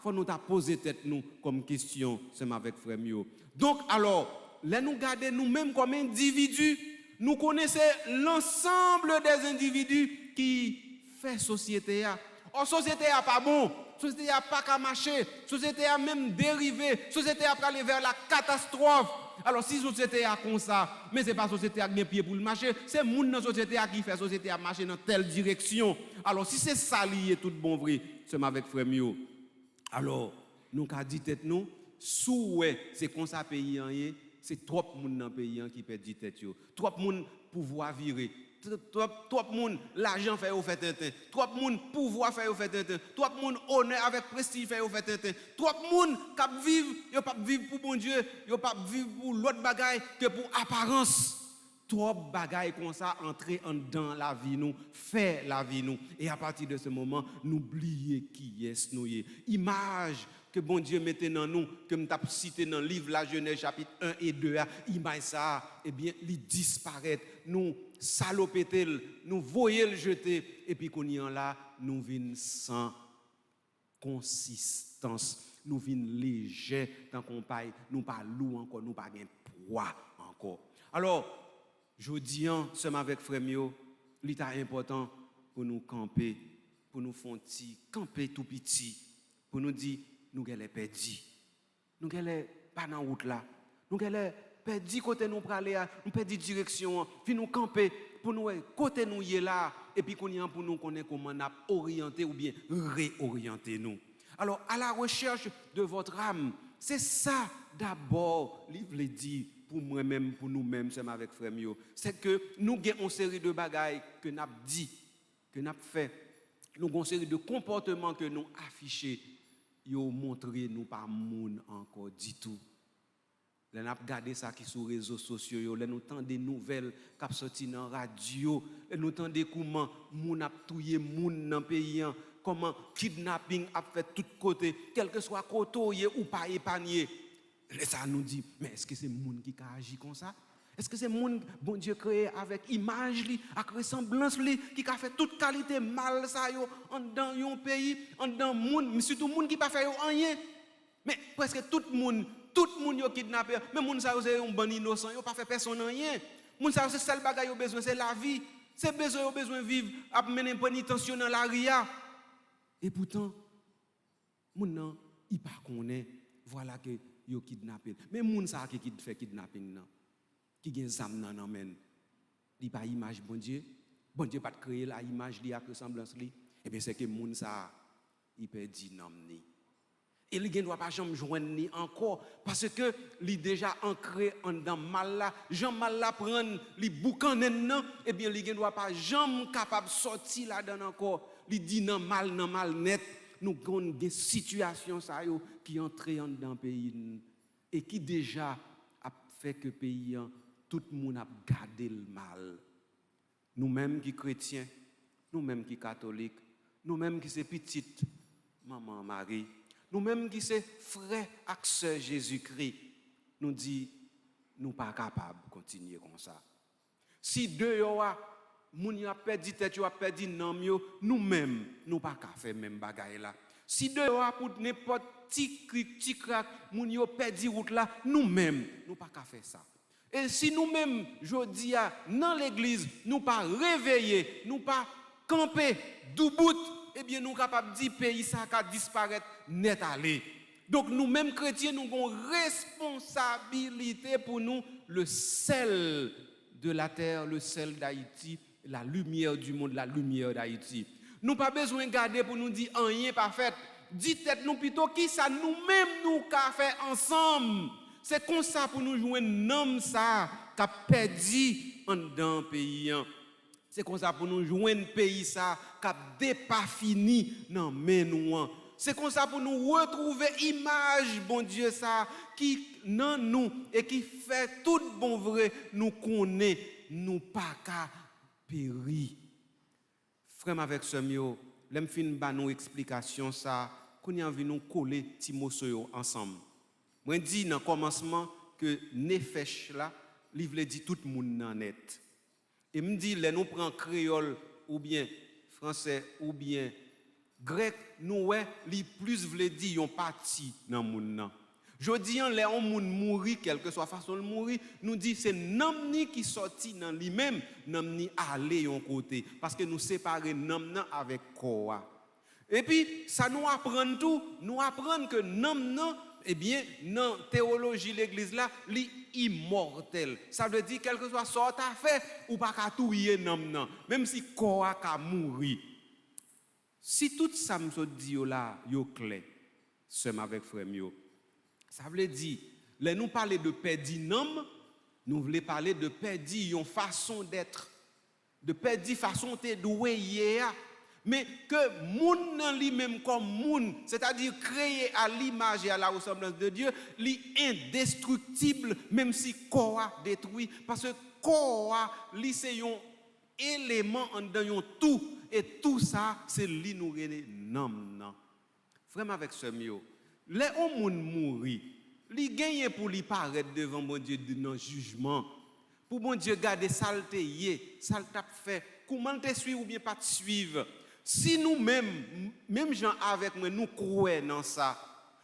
S4: Faut nous ta poser tête nous comme question, c'est avec frère Mio. Donc alors, là nous garder nous-mêmes comme individus, nous connaissons l'ensemble des individus qui fait société. Or, société n'est pas bon, société n'a pas qu'à marcher, société a même dérivé, société a aller vers la catastrophe. Alors, si société a comme ça, mais ce n'est pas société qui a bien pied pour le marcher, c'est le monde dans la société qui fait société à marcher dans telle direction. Alors, si c'est ça lié tout bon vrai, c'est avec frère Mio. Alors, nous avons dit tête nous, c'est comme ça pays c'est trop de monde dans le pays qui perd tête yo. Trop de monde pouvoir virer. Trop de monde l'argent fait au fait un. Trop de monde pouvoir fait au fait un. Trop de monde honneur avec prestige fait au fait un. Trop de monde qui vivre, yo pas vivre pour bon Dieu, yo pas vivre pour l'autre bagaille que pour apparence. Trop de bagaille comme ça entrer en dans la vie nous, faire la vie nous et à partir de ce moment, nous oublier qui est nous. Image que bon Dieu mettait dans nous, que nous avons cité dans le livre La Genèse chapitre 1 et 2, image ça, eh bien, il disparaît, nous salopeter, nous voyons le jeter, et puis qu'on y en là, nous venons sans consistance, nous venons légers tant qu'on paye, nous pas lourd encore, nous pas gain poids encore. Alors, je dis ensemble avec frère Mio, l'état important pour nous camper, pour nous faire camper tout petit, pour nous dire nous sommes perdus. Nous sommes pas dans la route là. Nous sommes perdus côté nous aller, nous perdus direction, puis nous camper pour nous côté nous y là et puis pour nous connaître comment nous orienter ou bien réorienter nous. Alors à la recherche de votre âme, c'est ça d'abord, livre le dit pour moi-même, pour nous-mêmes, c'est avec frère Mio, c'est que nous avons une série de bagailles que nous avons dit, que nous avons fait, nous avons une série de comportements que nous affichés. Yo montré nous pas moun encore du tout. Là n'a regardé ça qui sur les réseaux sociaux yo, là nous entend des nouvelles qui sorti dans radio, là nous entend comment moun a touyer moun dans pays, comment kidnapping a fait tout côté, quel que soit côté ou pas épargné. Là ça nous dit mais est-ce que c'est moun qui a agi comme ça? Est-ce que c'est moun bon Dieu créé avec image li, avec ressemblance li qui a fait toute qualité mal ça yo en dans yon pays, en dans moun, mais surtout moun qui pas fait rien. Mais presque tout moun yo kidnappé, mais moun ça c'est un bon innocent, yo pas fait personne rien. Moun ça c'est seul bagay yo besoin c'est la vie. C'est besoin vivre à mener pénitentiaire dans la ria. Et pourtant moun nan il pas connaît voilà que yo kidnappé. Mais moun ça qui fait kidnapping nan qui gen zam nan men li pas image bon Dieu pas créer la image li ak ressemblance li et bien c'est que moun ça il perdi nom ni et li gen doit pas jamais joindre ni encore parce que li déjà ancré en dans mal là Jean mal là prendre li boucanen nan et bien li gen doit pas jamais capable sortir là dedans encore li dit nan mal net nous gon des situations ça yo qui entré en dans pays et qui déjà a fait que pays tout le monde a gardé le mal. Nous-mêmes qui chrétiens, nous-mêmes qui catholiques, nous-mêmes qui sommes petites, maman Marie, nous-mêmes qui sommes frères et sœurs Jésus-Christ, nous disons, nous ne sommes pas capables de continuer comme ça. Si deux moun a perdu tête, a perdu nom, nous-mêmes, nous ne sommes pas capables de faire même bagaille là. Si deux pour n'importe petit crack, moun a perdu route là, nous-mêmes, nous ne sommes pas capables de faire ça. Et si nous-mêmes, je dis, dans l'église, nous pas réveiller, nous pas camper, doubout, eh bien, nous sommes capables de dire pays ça va disparaître net aller. Donc, nous-mêmes chrétiens, nous avons responsabilité pour nous, le sel de la terre, le sel d'Haïti, la lumière du monde, la lumière d'Haïti. Nous pas besoin de garder pour nous dire rien pas fait. Dites-nous plutôt qui ça nous-mêmes nous qu'a fait ensemble. C'est comme ça pour nous jouer un homme ça qui a perdu dans le pays. C'est comme ça pour nous jouer un pays ça qui a pas fini dans nous. C'est comme ça pour nous retrouver image bon Dieu ça qui dans nous et qui fait tout bon vrai nous connaît nous pas qu'à périr. Frère avec ce mio, l'aime fin ba nous explication ça qu'on y envie nous coller Timothée ensemble. Moi dit dans commencement que nefesh là, livre dit tout le monde nan net. Et me dit les nous prend créole ou bien français ou bien grec nous ouais li plus vle dit yon parti dans monde nan. Jodi an, les gens mourir, quelle que soit la façon de mourir, nous dit c'est nam ni qui sorti dans lui-même, nam ni aller yon côté. Parce que nous séparer nam nan avec corps. Et puis, ça nous apprend tout, nous apprend que nam nan, eh bien, dans la théologie de l'église là, li immortel. Ça veut dire, quel que soit ce que tu as fait, ou pas qu'à tout y nam nan, même si corps a mourir. Si tout ça me dit là, yo clair, c'est avec frère mio. Ça veut dire, là nous parler de perdre nom, nous voulons parler de perdre une façon d'être, de perdre façon de doué hier, mais que moun nan lui-même comme moun, c'est-à-dire créé à l'image et à la ressemblance de Dieu, li indestructible même si corps détruit, parce que corps li c'est un élément en dedans tout, et tout ça c'est li nous rene nom nan. Vraiment avec ce mio. Les hommes mourir, li gagne pour li paraître devant bon Dieu dans le jugement. Pour bon Dieu garder saleté, ça t'a fait. Comment te suivre ou bien pas te suivre. Si nous-mêmes, même gens avec moi, nous croyons dans ça,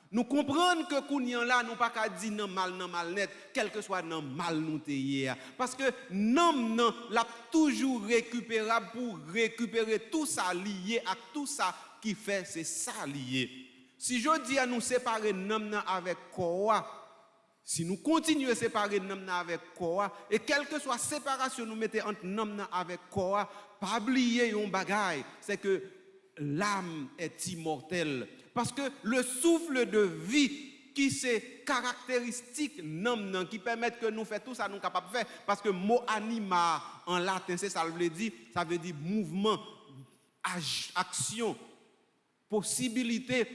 S4: nous comprenons que kounyan là, nous pas qu'à dire non mal net, quel que soit non mal nous te hier. Parce que non, l'a toujours récupérable pour récupérer tout ça lié à tout ça qui fait, c'est ça lié. Si je dis à nous séparer nam avec Koa, si nous continuons à séparer nam avec Koa, et quelle que soit la séparation nous mettons entre nam avec Koa, pas oublier un bagage, c'est que l'âme est immortelle. Parce que le souffle de vie qui c'est caractéristique nam qui permet que nous fassions tout ça nous capables de faire. Parce que mot anima en latin, c'est ça veut dire mouvement, action, possibilité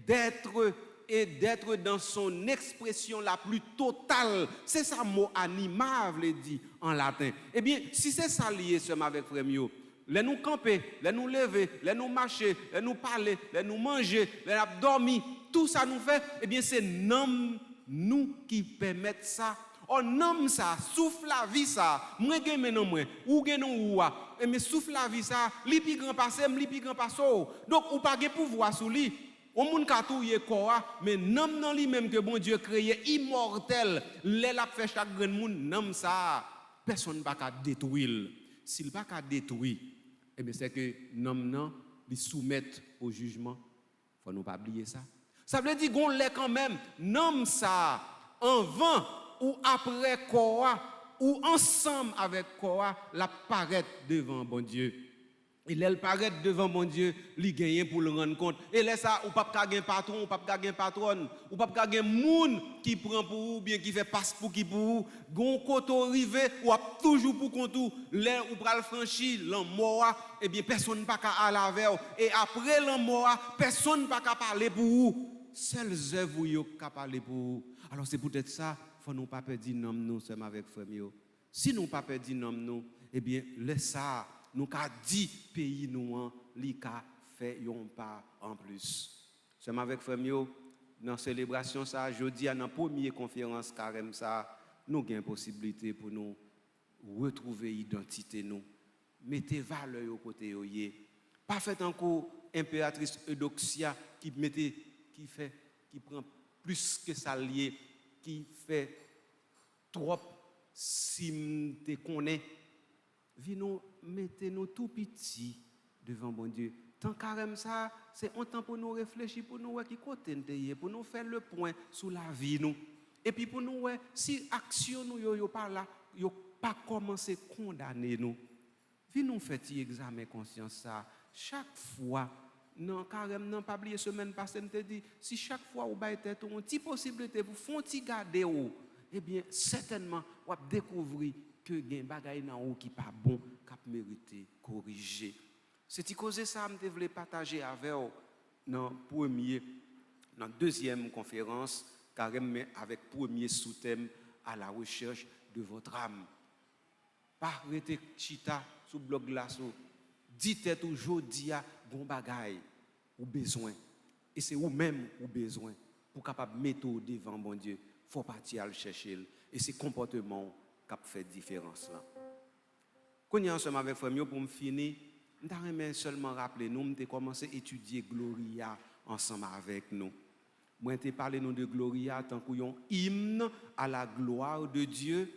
S4: d'être dans son expression la plus totale. C'est ça mot anima veut dire en latin. Eh bien, si c'est ça lié seulement avec frère mio, les nous camper, les nous lever, les nous marcher, les nous parler, les nous manger, les nous dormir, tout ça nous fait, eh bien c'est nous qui permettent ça. On nomme ça, souffle la vie ça, moi gen menon moi, ou gen non ou et mais souffle la vie ça, li pi grand passé, li pi grand passo. Donc ou pas gen pouvoir sous lui. On moun ka touye quoi, mais nomme nan li même que bon Dieu créé immortel, les la fait chaque grand moun nomme ça, personne pas ka détruire. S'il pas ka détruire, eh bien c'est que nomme nan li soumettre au jugement. Faut nous pas oublier ça. Ça veut dire qu'on l'est quand même, nomme ça en vain ou après quoi, ou ensemble avec quoi, la paraître devant bon Dieu. Et elle paraît devant mon Dieu, li gagne pour le rendre compte. Et là ça, ou pas gagner patron, ou pas gagner patronne, ou pas gagner moun qui prend pour vous, bien qui fait passe pour qui pour vous. Gon koto rivé ou a toujours pour kontou, là ou pral franchi l'an mort, et bien personne pas ka aller vers. Et après l'an mort, personne pas ka parler pour vous. Seules œuvres yo ka parler pour vous. Alors c'est peut-être ça, faut nous pas perdre nom nous sommes avec frère mio. Si nous pas perdre nom nous, eh bien laisse ça. Nous avons dit pays nous li ka fait yon pas en plus. Sommes avec frère mio dans célébration ça jeudi dans première conférence carême ça nous gain possibilité pour nous retrouver identité nous. Mettez valeur au côté yoyé. Pas fait encore impératrice Eudoxia qui prend plus que ça lié qui fait trop si te connaît. Nous mettez-nous tout petit devant bon Dieu. Tant carême ça, c'est un temps pour nous réfléchir, pour nous voir qui côté nous pour nous faire le point sur la vie nous. Et puis pour nous voir si action nous yo pas là, yo pas commencer condamner nous. Nous fait un examen conscience ça. Chaque fois non carême non pas oublier semaine passée me dit si chaque fois ou baille tête une petite possibilité pour font ti garder ou eh bien certainement on va découvrir que gen bagay nan ou qui pas bon cap mériter corriger. C'est cause ça me voulais partager avec vous dans deuxième conférence carême avec premier sous-thème à la recherche de votre âme. Pas rete chita sous blog là sous dites tout jodi a bon bagay ou besoin et c'est ou même ou besoin pour capable mettre devant bon Dieu faut partir à le chercher et c'est comportement qui fait différence là. Quand on est ensemble avec frère pour me finir, je seulement rappeler nous avons commencé à étudier Gloria ensemble avec nous. Moi, je parlé nous de Gloria tant qu'on hymne à la gloire de Dieu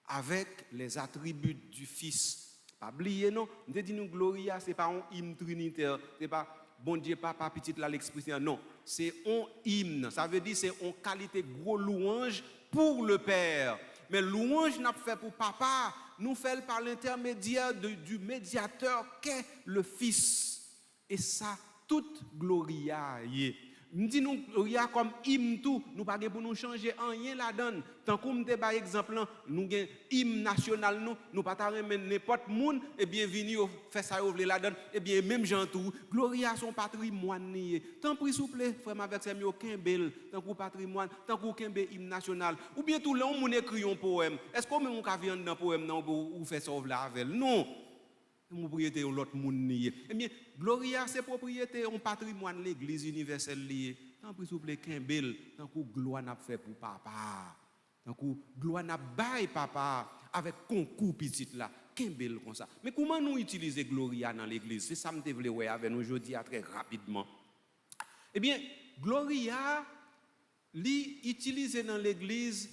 S4: avec les attributs du Fils. Pas oublier non, je dis nous Gloria, c'est pas un hymne trinitaire, c'est pas bon Dieu papa petit là l'Esprit Saint, non, c'est un hymne. Ça veut dire c'est une qualité gros louange pour le Père. Mais louange n'a pas fait pour papa, nous fait par l'intermédiaire du médiateur qu'est le Fils. Et ça toute Gloria y est. Nous disons Gloria comme hymne tout, nous pas pour nous changer rien la donne. Tant qu'on me par exemple, nous avons hymne national nous pas remettre n'importe monde et bien venir faire ça ouvrir la donne et bien même gens tout. Gloria son patrimoine nié. Tant pis s'il vous plaît, frère avec c'est mieux aucun bel tant qu'on patrimoine, tant qu'on hymne national ou bien tout là on écrit un poème. Est-ce qu'on même on ka vient dans poème non ou faire ça ouvrir avec non. Propriété de l'autre monde nié. Eh bien, Gloria, c'est propriété, on patrimoine l'église universelle liée. Tant pis, s'il vous plaît, qu'un bel, tant que gloire n'a fait pour papa. Tant que gloire n'a bail papa avec concours petit là. Qu'un bel comme ça. Mais comment nous utiliser Gloria dans l'église? C'est ça que je voulais voir avec nous aujourd'hui très rapidement. Eh bien, Gloria, l'utiliser dans l'église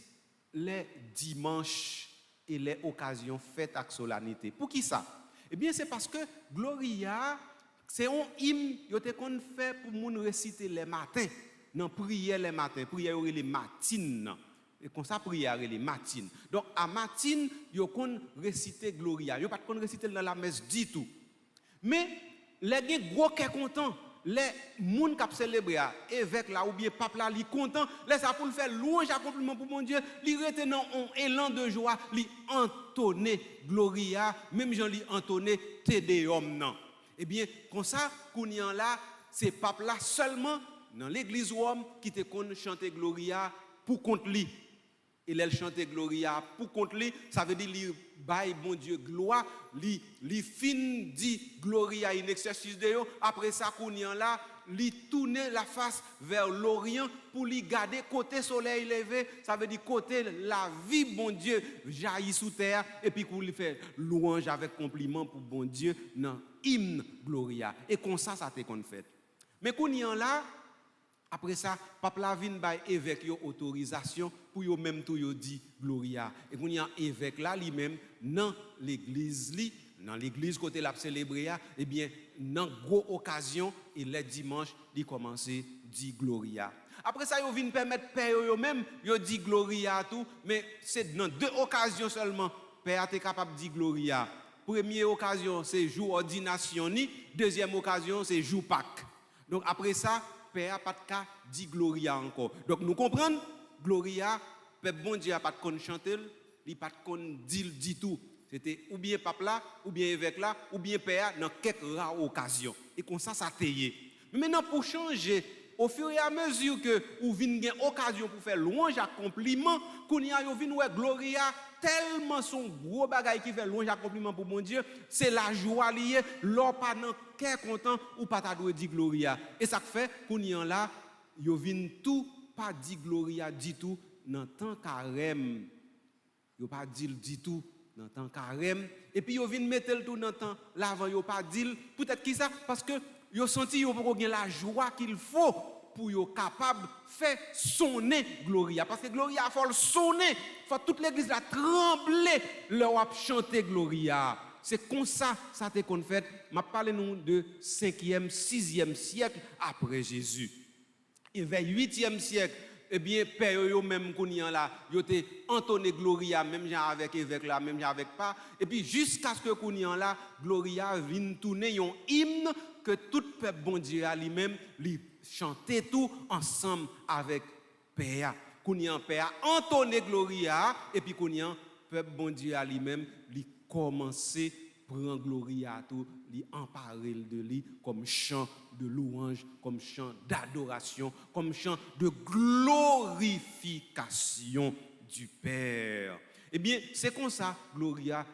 S4: les dimanches et les occasions faites avec solennité. Pour qui ça? Eh bien, c'est parce que Gloria, c'est un hymne qu'on fait pour nous réciter les matins. Non, prière les matins, prière les matines. Et comme ça, prière les matines. Donc, à matine, ils qu'on réciter Gloria. Ils pas qu'on réciter dans la messe du tout. Mais, les gros qui sont contents, les gens qui célèbrent, évêque là, ou bien pape là, ils sont contents, les ça pour le faire louange, accomplissement pour mon Dieu, ils retenant un élan de joie, ils entonner Gloria, même gens li entonner Te Deum non. Eh bien, comme ça, kounyan là, c'est pape là seulement dans l'église Rome qui te kon chanter Gloria pour compte li. Et elle chante Gloria pour compte li, ça veut dire li bail bon Dieu gloire, li fin dit Gloria in exercice de yo, après ça kounyan là, li tourner la face vers l'Orient pour lui garder côté soleil levé, ça veut dire côté la vie bon Dieu jaillit sous terre et puis pour lui faire louange avec compliment pour bon Dieu dans hymne Gloria et comme ça t'est qu'on fait. Mais kounyan là après ça, pape la vinn bay évêque yo autorisation pour yo même tout yo dit Gloria. Et qu'on y a évêque là lui-même dans l'église côté la célébrer et bien dans gros occasion et les dimanches il commencer dit Gloria. Après ça yo vinn permettre père yo même yo dit Gloria tout mais c'est dans deux occasions seulement père est capable de dire Gloria. Première occasion c'est jour ordination ni, deuxième occasion c'est jour Pâques. Donc après ça Père pas de cas dit Gloria encore. Donc nous comprenons Gloria, Père bon Dieu a pas de con chanter, il pas de con dit tout. C'était ou bien pape là, ou bien évêque là, ou bien père dans quelques rares occasions. Et comme ça taillé. Mais maintenant pour changer au fur et à mesure que ou vinn gen occasion pour faire louange accomplissement, qu'on y a yo vinn ouais Gloria tellement son gros bagay qui fait louange accomplissement pour mon Dieu, c'est la joie liée, l'or pas nan cœur content ou pas ta doit dire Gloria. Et ça fait qu'on y en là, yo vinn tout pas dit Gloria dit tout dans temps carême. Yo pas dit tout dans temps carême et puis yo vinn mettre le tout dans temps l'avant yo pas dit peut-être qui ça parce que yo senti yo pas gen la joie qu'il faut pour yo capable faire sonner Gloria parce que Gloria faut le sonner, faut toute l'église la trembler leur chanter Gloria. C'est comme ça t'est qu'on fait. M'a parlé nous de 5e, 6e siècle après Jésus. Et vers 8e siècle, eh bien père yo même kounyan là, yo te entonné Gloria même genre avec évêque là, même genre avec pas et puis jusqu'à ce que kounyan là Gloria vienne tourner un hymne que tout peuple bon Dieu a lui-même lui chanter tout ensemble avec père. Kounyan père entonné Gloria et puis kounyan peuple bon Dieu a lui-même lui commencer prendre Gloria tout, lui emparer de lui comme chant de louange, comme chant d'adoration, comme chant de glorification du Père. Eh bien, c'est comme ça Gloria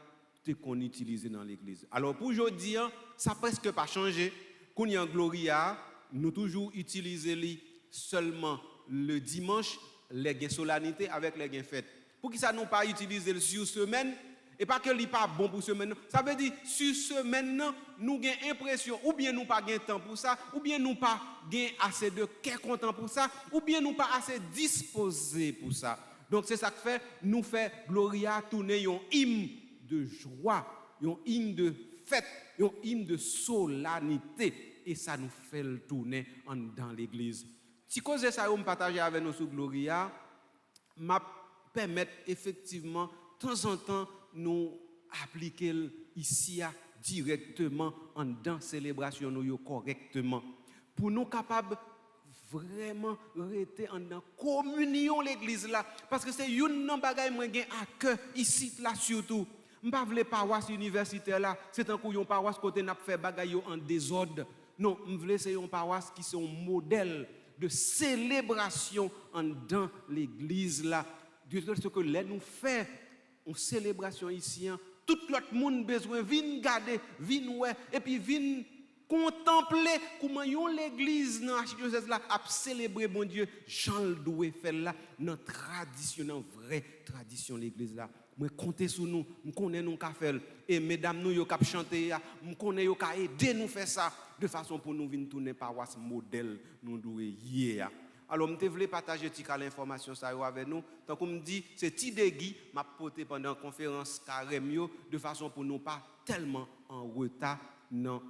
S4: qu'on utilise dans l'église. Alors pour aujourd'hui, ça presque pas changé. Quand il y a Gloria, nous toujours utiliser seulement le dimanche, les gains solennités avec les gains fêtes. Pour qui ça nous pas utiliser le sur semaine? Et pas que ce n'est pas bon pour semaine. Ça veut dire, sur semaine, nous avons l'impression, ou bien nous pas de temps pour ça, ou bien nous pas assez de cœur content pour ça, ou bien nous pas assez disposés pour ça. Donc c'est ça que fait, nous fait Gloria tourner un hymne de joie, un hymne de fête, un hymne de solennité. Et ça nous fait le tourner dans l'église. Si cause ça, on partage avec nous sur Gloria, m'a permettre effectivement, de temps en temps, nous appliquer ici directement dans la célébration nous correctement. Pour nous capables vraiment rester en communion l'église là. Parce que c'est une bagaille moi gain à cœur ici là surtout. M'pa vle paroisse universitaire là, c'est un coup yon paroisse côté n'a fait bagaille en désordre. Non, m'vle c'est une paroisse qui sont un modèle de célébration dans l'église là. De ce que là nous fait une célébration ici, tout l'autre monde besoin vinn garder, vinn ouais et puis vinn contempler comment l'église dans l'archidiocèse là a célébré bon Dieu Jean le doué fait là dans tradition, dans vraie tradition l'église là. Moi compter sur nous, nous connais nous ka faire et mesdames nous yo ka chanter, nous connais yo ka aider nous faire ça de façon pour nous venir tourner paroisse modèle nous doué hier. Alors, je voulais partager l'information avec nous. Tant qu'on me dit, c'est Tidegui m'a porté pendant la conférence Caremio de façon pour nous pas tellement en retard dans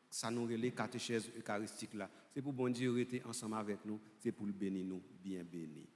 S4: ça nous les catéchèses eucharistiques là. C'est pour bon Dieu rester ensemble avec nous, c'est pour le bénir nous, bien béni.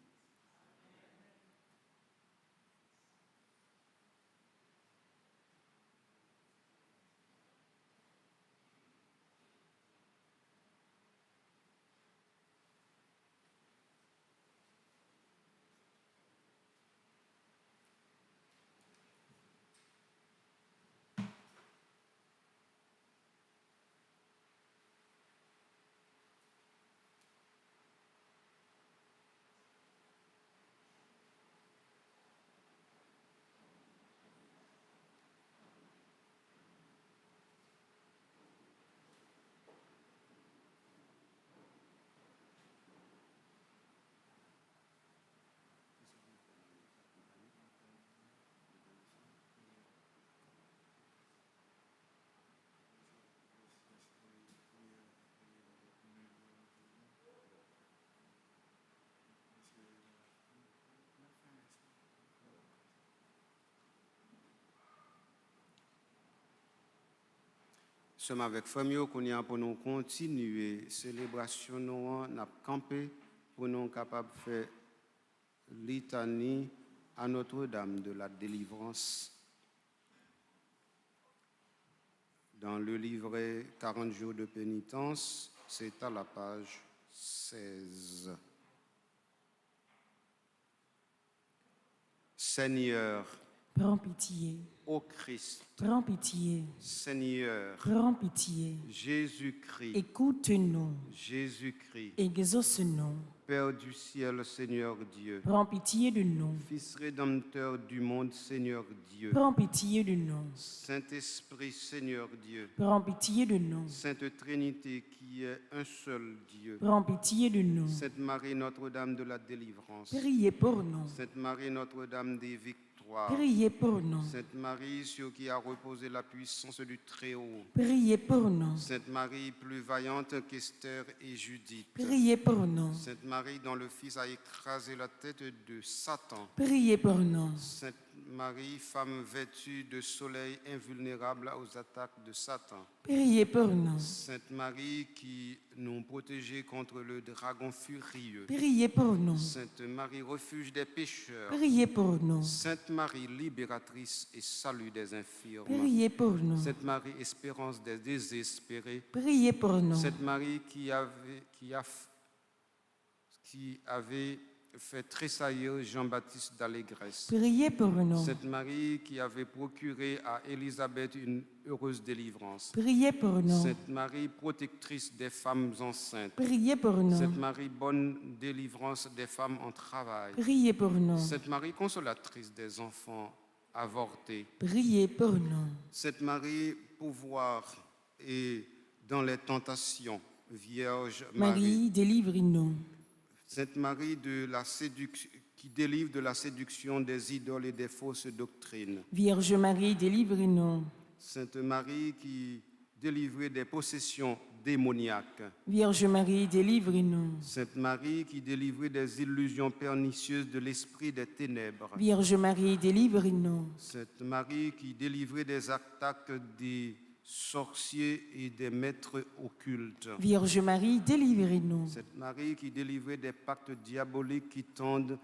S4: Nous sommes avec Famio pour nous continuer la célébration, nous avons campé pour nous capables de faire litanie à Notre-Dame de la délivrance. Dans le livret 40 jours de pénitence, c'est à la page 16. Seigneur,
S5: prends pitié.
S4: Ô Christ,
S5: Prends pitié.
S4: Seigneur,
S5: Prends pitié.
S4: Jésus-Christ,
S5: Écoute-nous.
S4: Jésus-Christ,
S5: Exauce-nous.
S4: Père du ciel, Seigneur Dieu,
S5: Prends pitié de nous.
S4: Fils rédempteur du monde, Seigneur Dieu,
S5: Prends pitié de nous.
S4: Saint-Esprit, Seigneur Dieu,
S5: Prends pitié de nous.
S4: Sainte Trinité qui est un seul Dieu,
S5: Prends pitié de nous.
S4: Sainte Marie, Notre-Dame de la délivrance,
S5: Priez pour nous.
S4: Sainte Marie, Notre-Dame des victoires,
S5: Priez pour nous.
S4: Sainte Marie, sur qui a reposé la puissance du Très-Haut,
S5: Priez pour nous.
S4: Sainte Marie, plus vaillante qu'Esther et Judith,
S5: Priez pour nous.
S4: Sainte Marie, dont le Fils a écrasé la tête de Satan,
S5: Priez pour nous.
S4: Sainte Marie, femme vêtue de soleil invulnérable aux attaques de Satan,
S5: Priez pour nous.
S4: Sainte Marie qui nous protégeait contre le dragon furieux,
S5: Priez pour nous.
S4: Sainte Marie, refuge des pécheurs,
S5: Priez pour nous.
S4: Sainte Marie, libératrice et salut des infirmes,
S5: Priez pour nous.
S4: Sainte Marie, espérance des désespérés,
S5: Priez pour nous.
S4: Sainte Marie qui avait fait tressaillir Jean-Baptiste d'allégresse,
S5: Priez pour nous.
S4: Sainte Marie qui avait procuré à Élisabeth une heureuse délivrance,
S5: Priez pour nous.
S4: Sainte Marie, protectrice des femmes enceintes,
S5: Priez pour nous.
S4: Sainte Marie, bonne délivrance des femmes en travail,
S5: Priez pour nous.
S4: Sainte Marie, consolatrice des enfants avortés,
S5: Priez pour nous.
S4: Sainte Marie, pouvoir et dans les tentations, Vierge Marie,
S5: Marie, délivre-nous.
S4: Sainte Marie de la qui délivre de la séduction des idoles et des fausses doctrines.
S5: Vierge Marie, délivre-nous.
S4: Sainte Marie qui délivrait des possessions démoniaques.
S5: Vierge Marie, délivre-nous.
S4: Sainte Marie qui délivrait des illusions pernicieuses de l'esprit des ténèbres.
S5: Vierge Marie, délivre-nous.
S4: Sainte Marie qui délivrait des attaques des sorciers et des maîtres occultes.
S5: Vierge Marie, délivre-nous.
S4: Sainte Marie qui délivrait des pactes diaboliques qui tendent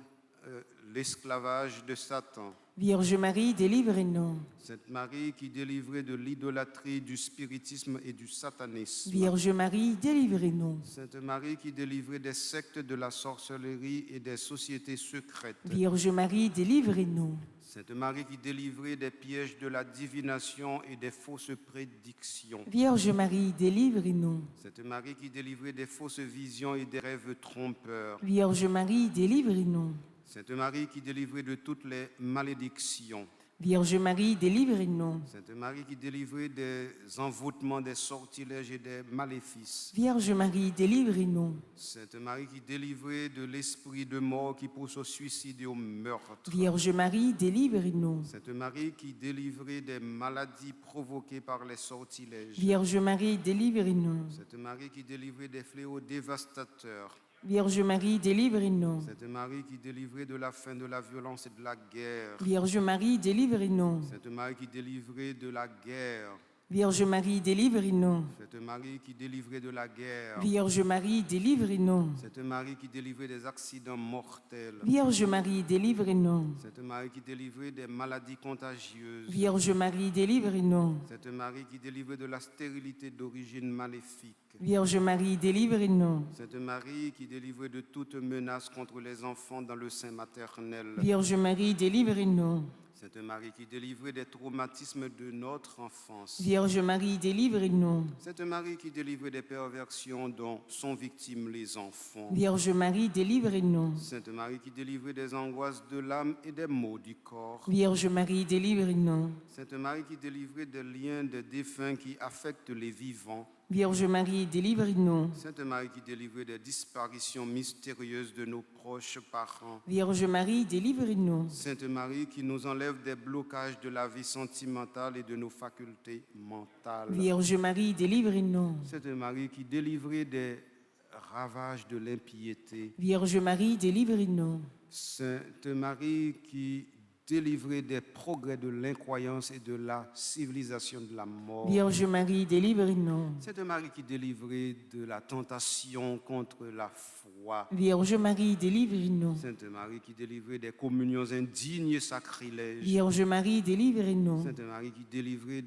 S4: l'esclavage de Satan.
S5: Vierge Marie, délivre-nous.
S4: Sainte Marie qui délivrait de l'idolâtrie, du spiritisme et du satanisme.
S5: Vierge Marie, délivre-nous.
S4: Sainte Marie qui délivrait des sectes de la sorcellerie et des sociétés secrètes.
S5: Vierge Marie, délivre-nous.
S4: Sainte Marie qui délivrait des pièges de la divination et des fausses prédictions.
S5: Vierge Marie, délivre-nous.
S4: Sainte Marie qui délivrait des fausses visions et des rêves trompeurs.
S5: Vierge Marie, délivre-nous.
S4: Sainte Marie qui délivrait de toutes les malédictions.
S5: Vierge Marie, délivre-nous.
S4: Sainte Marie qui délivrait des envoûtements, des sortilèges et des maléfices.
S5: Vierge Marie, délivre-nous.
S4: Sainte Marie qui délivrait de l'esprit de mort qui pousse au suicide et au meurtre.
S5: Vierge Marie, délivre-nous.
S4: Sainte Marie qui délivrait des maladies provoquées par les sortilèges.
S5: Vierge Marie, délivre-nous.
S4: Sainte Marie qui délivrait des fléaux dévastateurs.
S5: Vierge Marie, délivre-nous.
S4: Sainte Marie qui délivrait de la faim, de la violence et de la guerre.
S5: Vierge Marie, délivre-nous.
S4: Sainte Marie qui délivrait de la guerre.
S5: Vierge Marie, délivre-nous.
S4: Sainte Marie qui délivrait de la guerre.
S5: Vierge Marie, délivre-nous.
S4: Sainte Marie qui délivrait des accidents mortels.
S5: Vierge Marie, délivre-nous.
S4: Sainte Marie qui délivrait des maladies contagieuses.
S5: Vierge Marie, délivre-nous.
S4: Sainte Marie qui délivrait de la stérilité d'origine maléfique.
S5: Vierge Marie, délivre-nous.
S4: Sainte Marie qui délivrait de toute menace contre les enfants dans le sein maternel.
S5: Vierge Marie, délivre-nous.
S4: Sainte Marie qui délivrait des traumatismes de notre enfance.
S5: Vierge Marie, délivre-nous.
S4: Sainte Marie qui délivrait des perversions dont sont victimes les enfants.
S5: Vierge Marie, délivre-nous.
S4: Sainte Marie qui délivrait des angoisses de l'âme et des maux du corps.
S5: Vierge Marie, délivre-nous.
S4: Sainte Marie qui délivrait des liens des défunts qui affectent les vivants.
S5: Vierge Marie, délivre-nous.
S4: Sainte Marie qui délivrait des disparitions mystérieuses de nos proches parents.
S5: Vierge Marie, délivre-nous.
S4: Sainte Marie qui nous enlève des blocages de la vie sentimentale et de nos facultés mentales.
S5: Vierge Marie, délivre-nous.
S4: Sainte Marie qui délivrait des ravages de l'impiété.
S5: Vierge Marie, délivre-nous.
S4: Sainte Marie qui délivrait des progrès de l'incroyance et de la civilisation de la mort.
S5: Vierge Marie, délivre-nous.
S4: Sainte Marie qui délivrait de la tentation contre la foi.
S5: Vierge Marie, délivre-nous.
S4: Sainte Marie qui délivrait des communions indignes et sacrilèges.
S5: Vierge Marie, délivre-nous.
S4: Sainte Marie qui délivrait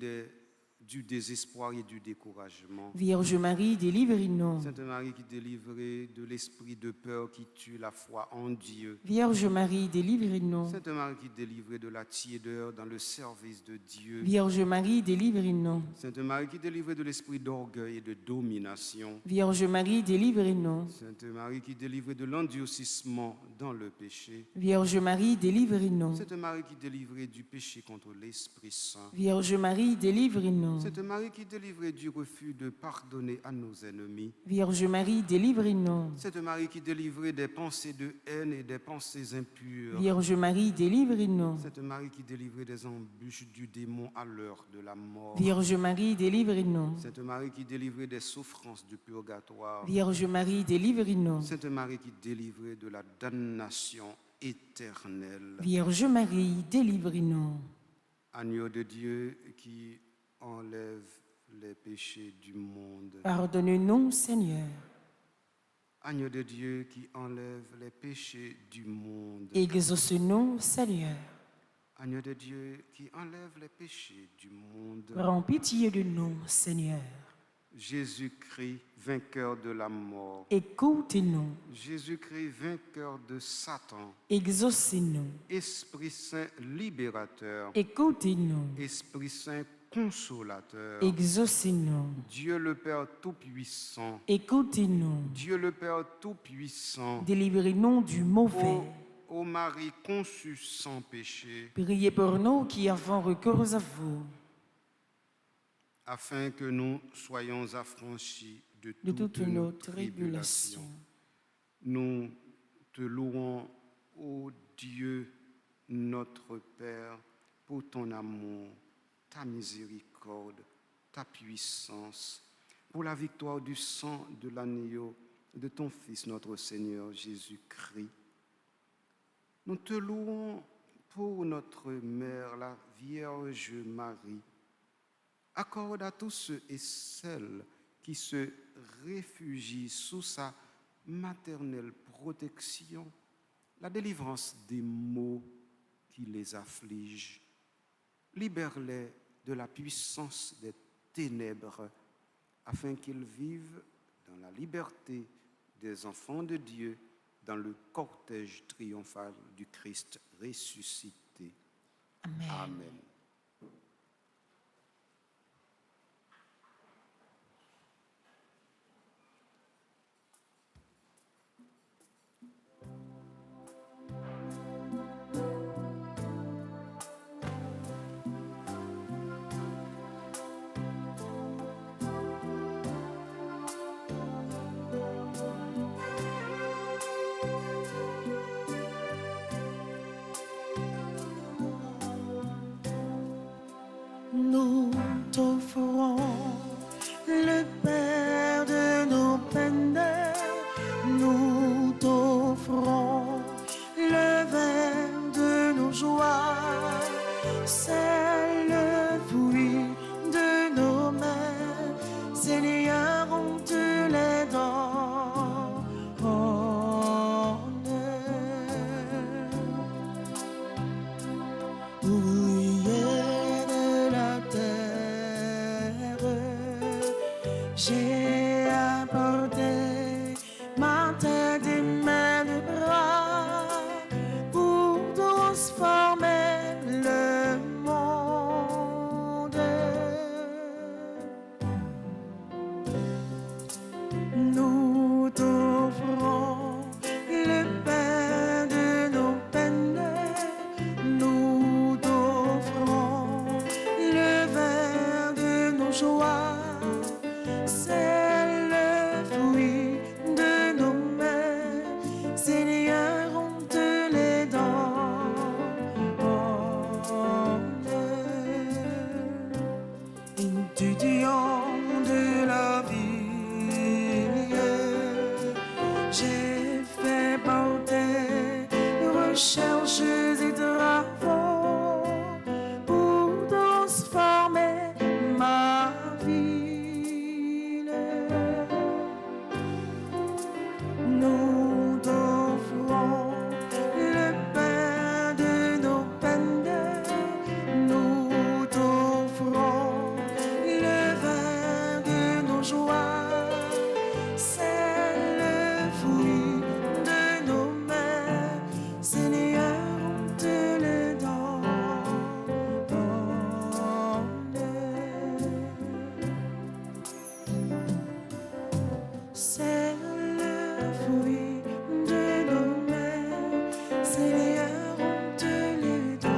S4: du désespoir et du découragement.
S5: Vierge Marie, délivre-nous.
S4: Sainte Marie qui délivrait de l'esprit de peur qui tue la foi en Dieu.
S5: Vierge Marie, délivre-nous.
S4: Sainte Marie qui délivrait de la tiédeur dans le service de Dieu.
S5: Vierge Marie, délivre-nous.
S4: Sainte Marie qui délivrait de l'esprit d'orgueil et de domination.
S5: Vierge Marie, délivre-nous.
S4: Sainte Marie qui délivrait de l'endurcissement dans le péché.
S5: Vierge Marie, délivre-nous.
S4: Sainte Marie qui délivrait du péché contre l'Esprit Saint.
S5: Vierge Marie, délivre-nous.
S4: Sainte Marie qui délivrait du refus de pardonner à nos ennemis.
S5: Vierge Marie, délivre-nous.
S4: Sainte Marie qui délivrait des pensées de haine et des pensées impures.
S5: Vierge Marie, délivre-nous.
S4: Sainte Marie qui délivrait des embûches du démon à l'heure de la mort.
S5: Vierge Marie, délivre-nous.
S4: Sainte Marie qui délivrait des souffrances du purgatoire.
S5: Vierge Marie, délivre-nous.
S4: Sainte Marie qui délivrait de la damnation éternelle.
S5: Vierge Marie, délivre-nous.
S4: Agneau de Dieu qui enlève les péchés du monde.
S5: Pardonne-nous, Seigneur.
S4: Agneau de Dieu qui enlève les péchés du monde.
S5: Exauce-nous, Seigneur.
S4: Agneau de Dieu qui enlève les péchés du monde.
S5: Prends pitié de nous, Seigneur.
S4: Jésus-Christ, vainqueur de la mort.
S5: Écoute-nous.
S4: Jésus-Christ, vainqueur de Satan.
S5: Exauce-nous.
S4: Esprit Saint libérateur.
S5: Écoute-nous.
S4: Esprit Saint consolateur.
S5: Exauce-nous.
S4: Dieu le Père Tout-Puissant.
S5: Écoute-nous.
S4: Dieu le Père Tout-Puissant.
S5: Délivrez-nous du mauvais.
S4: Ô Marie conçue sans péché,
S5: Priez pour nous qui avons recours à vous.
S4: afin que nous soyons affranchis de
S5: De
S4: toutes
S5: toutes
S4: nos
S5: nos
S4: tribulations.
S5: tribulations.
S4: Nous te louons, ô Dieu, notre Père, pour ton amour, ta miséricorde, ta puissance, pour la victoire du sang de l'agneau de ton Fils, notre Seigneur Jésus-Christ. Nous te louons pour notre Mère, la Vierge Marie. Accorde à tous ceux et celles qui se réfugient sous sa maternelle protection la délivrance des maux qui les affligent. Libère-les de la puissance des ténèbres afin qu'ils vivent dans la liberté des enfants de Dieu dans le cortège triomphal du Christ ressuscité.
S5: Amen.
S4: Amen.
S5: Nous t'offrons le Père de nos peines, nous t'offrons le vin de nos joies, c'est le fruit de nos mains, Seigneur, on te les donne. Ouvrier de la terre, j'ai apporté ma tête et mes bras pour transformer le monde. Nous t'offrons le pain de nos peines, nous t'offrons le vin de nos joies, c'est le fruit de nos mains, Seigneur, on te les donne. Étudiant de la vie, j'ai fait porter recherches et travaux pour transformer ma ville. Nous t'offrons le pain de nos peines, nous t'offrons le vin de nos joies, c'est le fruit de nos mains, Seigneur, on te le donne. C'est le fruit de nos mains, Seigneur, on te le donne.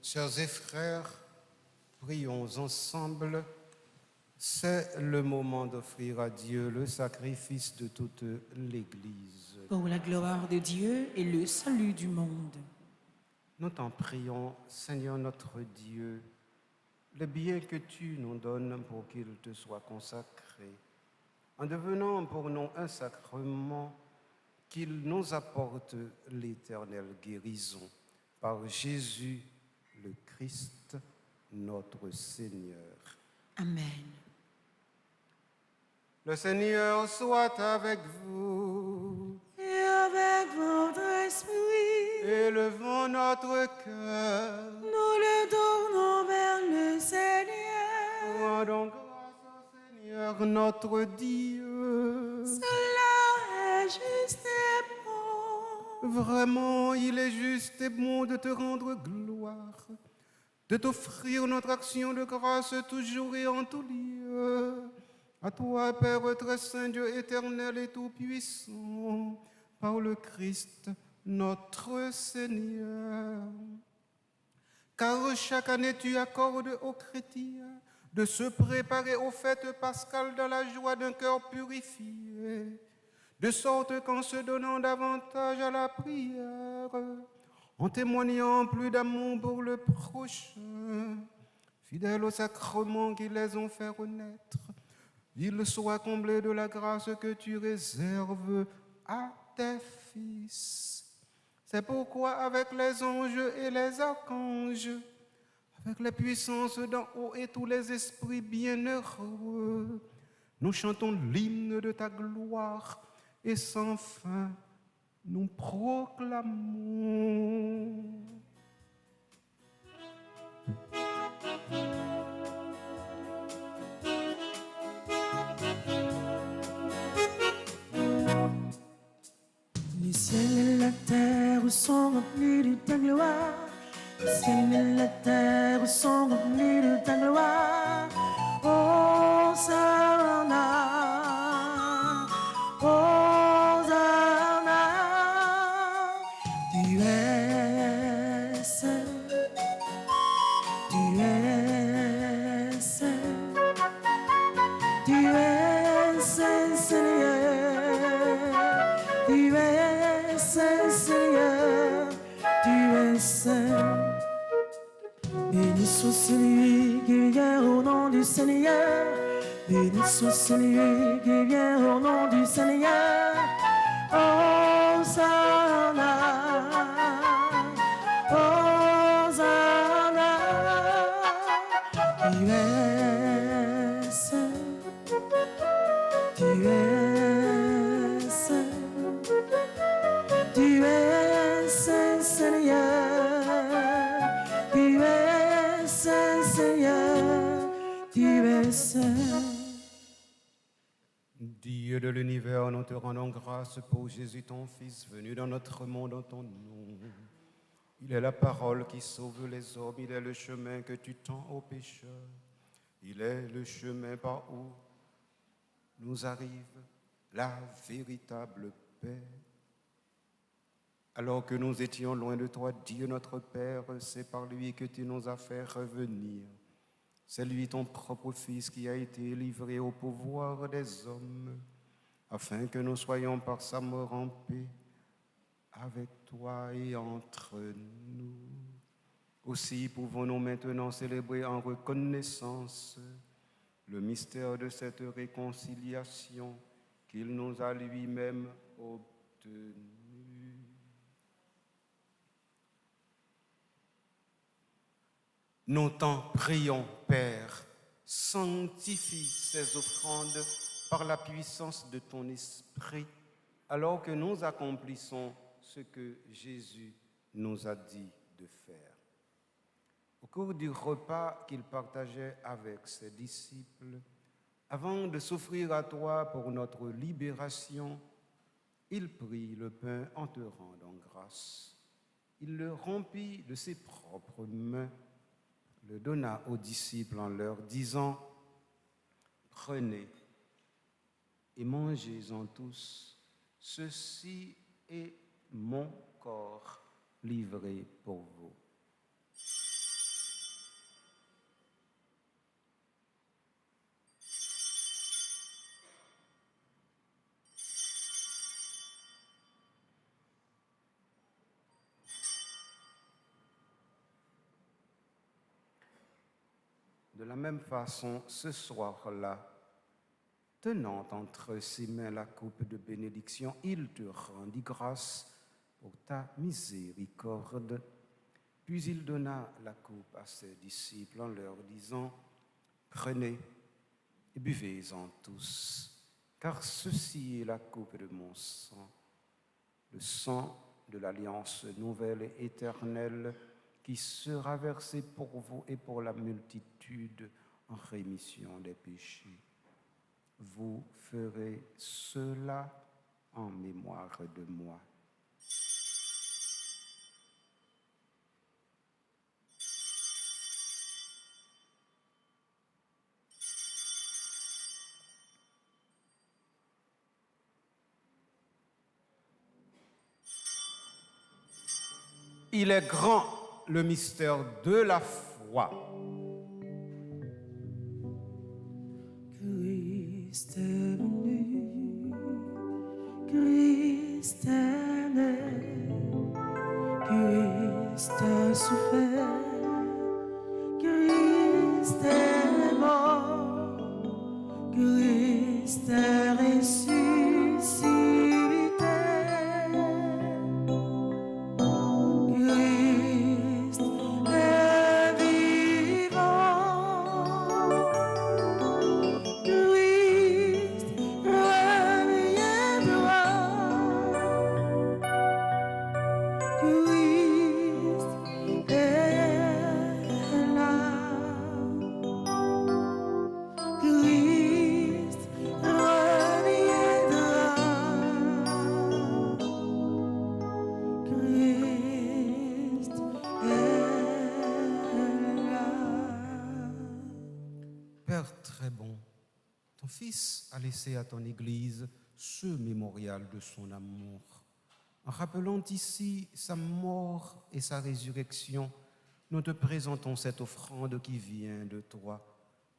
S4: Chers et frères, prions ensemble. C'est le moment d'offrir à Dieu le sacrifice de toute l'Église.
S5: Pour la gloire de Dieu et le salut du monde.
S4: Nous t'en prions, Seigneur notre Dieu, le bien que tu nous donnes pour qu'il te soit consacré, en devenant pour nous un sacrement, qu'il nous apporte l'éternelle guérison. Par Jésus le Christ, notre Seigneur.
S5: Amen.
S4: Le Seigneur soit avec vous.
S5: Et avec votre esprit,
S4: Élevons notre cœur.
S5: nous le tournons vers le Seigneur.
S4: Seigneur notre Dieu.
S3: Cela est juste et bon.
S4: Vraiment, il est juste et bon de te rendre gloire, de t'offrir notre action de grâce toujours et en tout lieu. À toi, Père très saint, Dieu éternel et tout-puissant, par le Christ, notre Seigneur. Car chaque année, tu accordes aux chrétiens de se préparer aux fêtes pascales dans la joie d'un cœur purifié, de sorte qu'en se donnant davantage à la prière, en témoignant plus d'amour pour le prochain, fidèles aux sacrements qui les ont fait renaître, ils soient comblés de la grâce que tu réserves à tes fils. C'est pourquoi avec les anges et les archanges, avec les puissances d'en haut et tous les esprits bienheureux, nous chantons l'hymne de ta gloire et sans fin nous proclamons.
S3: Le ciel et la terre sont remplis de ta gloire. Le ciel et la terre sont remplis de ta gloire. Hosanna, Hosanna. Tu es saint, tu es saint, tu es saint, Seigneur. Tu es saint, Seigneur, tu es saint. Béni soit celui qui vient au nom du Seigneur. Béni soit celui qui vient au nom du Seigneur. Hosanna, Hosanna. Tu es saint, tu es saint. Tu es saint, Seigneur. Tu es saint, Seigneur. Tu es saint.
S4: Dieu de l'univers, nous te rendons grâce pour Jésus, ton Fils, venu dans notre monde en ton nom. Il est la parole qui sauve les hommes, il est le chemin que tu tends aux pécheurs. Il est le chemin par où nous arrive la véritable paix. Alors que nous étions loin de toi, Dieu notre Père, c'est par lui que tu nous as fait revenir. C'est lui, ton propre Fils, qui a été livré au pouvoir des hommes, afin que nous soyons par sa mort en paix avec toi et entre nous. Aussi pouvons-nous maintenant célébrer en reconnaissance le mystère de cette réconciliation qu'il nous a lui-même obtenue. Nous t'en prions, Père, sanctifie ces offrandes par la puissance de ton esprit, alors que nous accomplissons ce que Jésus nous a dit de faire. Au cours du repas qu'il partageait avec ses disciples, avant de s'offrir à toi pour notre libération, il prit le pain en te rendant grâce. Il le rompit de ses propres mains, le donna aux disciples en leur disant : « Prenez et mangez-en tous, ceci est mon corps livré pour vous. » De la même façon, ce soir-là, tenant entre ses mains la coupe de bénédiction, il te rendit grâce pour ta miséricorde. Puis il donna la coupe à ses disciples en leur disant : « Prenez et buvez-en tous, car ceci est la coupe de mon sang, le sang de l'alliance nouvelle et éternelle, qui sera versé pour vous et pour la multitude en rémission des péchés. vous ferez cela en mémoire de moi. Il est grand le mystère de la foi.
S5: Christ est venu, Christ est né, Christ a souffert, Christ est mort, Christ est ressuscité. Christ est vivant. Christ reviendra. Christ est là. Christ reviendra. Christ est là.
S4: Père très bon, ton Fils a laissé à ton Église ce mémorial de son amour. En rappelant ici sa mort et sa résurrection, nous te présentons cette offrande qui vient de toi,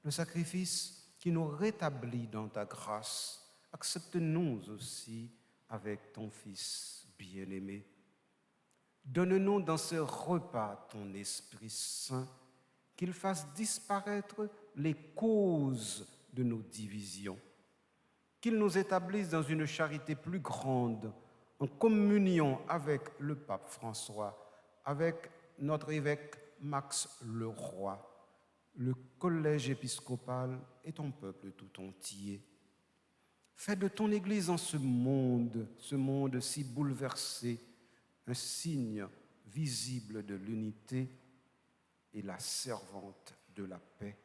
S4: le sacrifice qui nous rétablit dans ta grâce. Accepte-nous aussi avec ton Fils bien-aimé. Donne-nous dans ce repas ton Esprit Saint, qu'il fasse disparaître les causes de nos divisions, qu'il nous établisse dans une charité plus grande, en communion avec le pape François, avec notre évêque Max Leroy, le collège épiscopal et ton peuple tout entier. Fais de ton Église en ce monde si bouleversé, un signe visible de l'unité et la servante de la paix.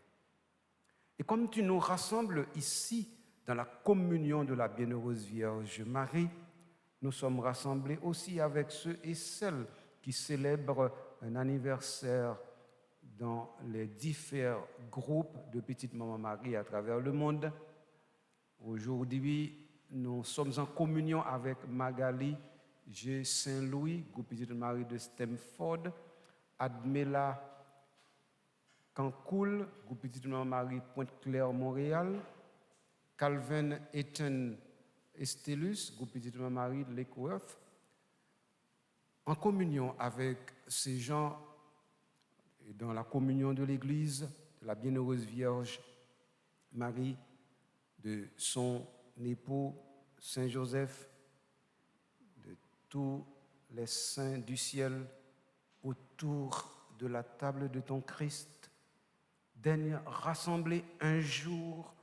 S4: Et comme tu nous rassembles ici dans la communion de la Bienheureuse Vierge Marie, nous sommes rassemblés aussi avec ceux et celles qui célèbrent un anniversaire dans les différents groupes de Petite Maman Marie à travers le monde. Aujourd'hui, nous sommes en communion avec Magali G. Saint-Louis, groupe Petite Marie de Stamford, Admela Cancoul, groupe Petite Maman Marie Pointe-Claire, Montréal, Calvin Ethan Estelus, groupe Petite Maman Marie Lakeworth, en communion avec ces gens et dans la communion de l'Église, de la Bienheureuse Vierge Marie, de son époux Saint Joseph, de tous les saints du ciel autour de la table de ton Christ, daigne rassembler un jour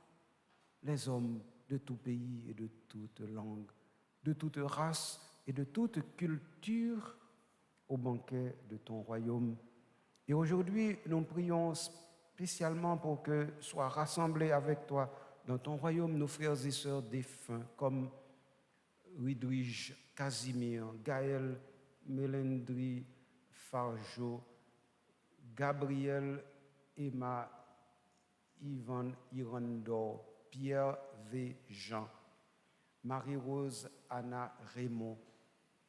S4: les hommes de tout pays et de toute langue, de toute race et de toute culture au banquet de ton royaume. Et aujourd'hui, nous prions spécialement pour que soient rassemblés avec toi dans ton royaume nos frères et sœurs défunts comme Widwige Casimir, Gaël Mélendry Farjo, Gabriel Emma Ivan Irandor, Pierre V. Jean, Marie-Rose Anna Raymond,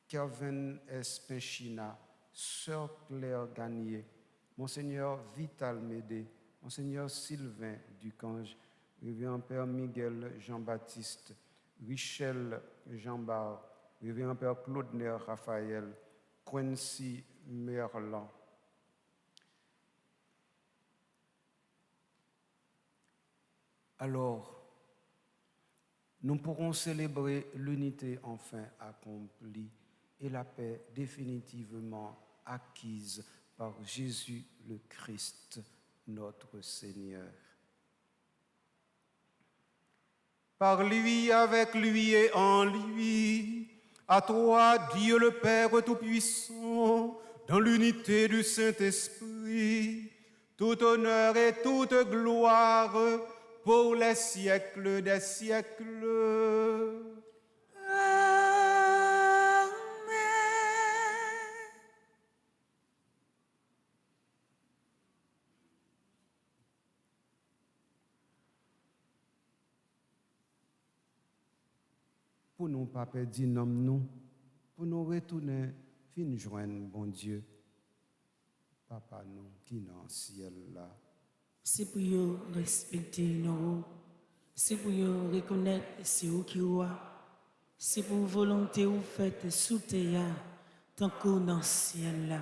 S4: Kevin S. Pinchina, Sœur Claire Gagné, Monseigneur Vital Médé, Monseigneur Sylvain Ducange, Révérend Père Miguel Jean-Baptiste, Richel Jean-Bar, Révérend Père Claude Raphaël, Quincy Merlan. Alors, nous pourrons célébrer l'unité enfin accomplie et la paix définitivement acquise par Jésus le Christ, notre Seigneur. Par lui, avec lui et en lui, à toi, Dieu le Père Tout-Puissant, dans l'unité du Saint-Esprit, tout honneur et toute gloire pour les siècles des siècles.
S5: Amen.
S4: Pour nous pas perdre nom nous, pour nous retourner, fin joindre bon Dieu. Papa nous qui dans le ciel là.
S5: C'est pour vous respecter nous. C'est pour vous reconnaître c'est vous qui roi. C'est pour volonté vous faites sous terre, tant que dans le ciel là.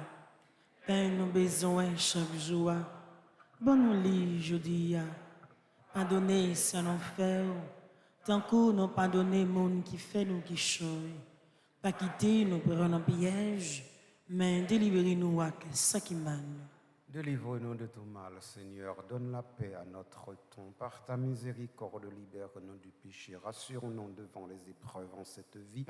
S5: Ben nous besoin chaque jour. Bon nous lit jeudi. Pardonnez ça nous fait. Tant que nous pardonnez monde qui fait nous qui choye. Pas quitter nous prendre en piège, mais délivrez-nous à ça qui mène.
S4: Délivre-nous de tout mal, Seigneur. Donne la paix à notre temps. Par ta miséricorde, libère-nous du péché. Rassure-nous devant les épreuves en cette vie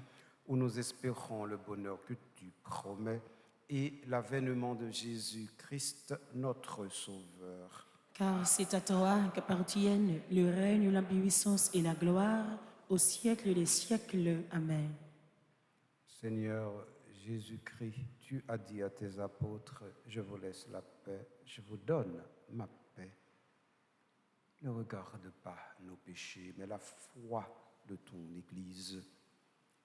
S4: où nous espérons le bonheur que tu promets et l'avènement de Jésus-Christ, notre Sauveur.
S5: Car c'est à toi qu'appartiennent le règne, la puissance et la gloire au siècle des siècles. Amen.
S4: Seigneur Jésus-Christ, tu as dit à tes apôtres, je vous laisse la paix, je vous donne ma paix. Ne regarde pas nos péchés, mais la foi de ton Église.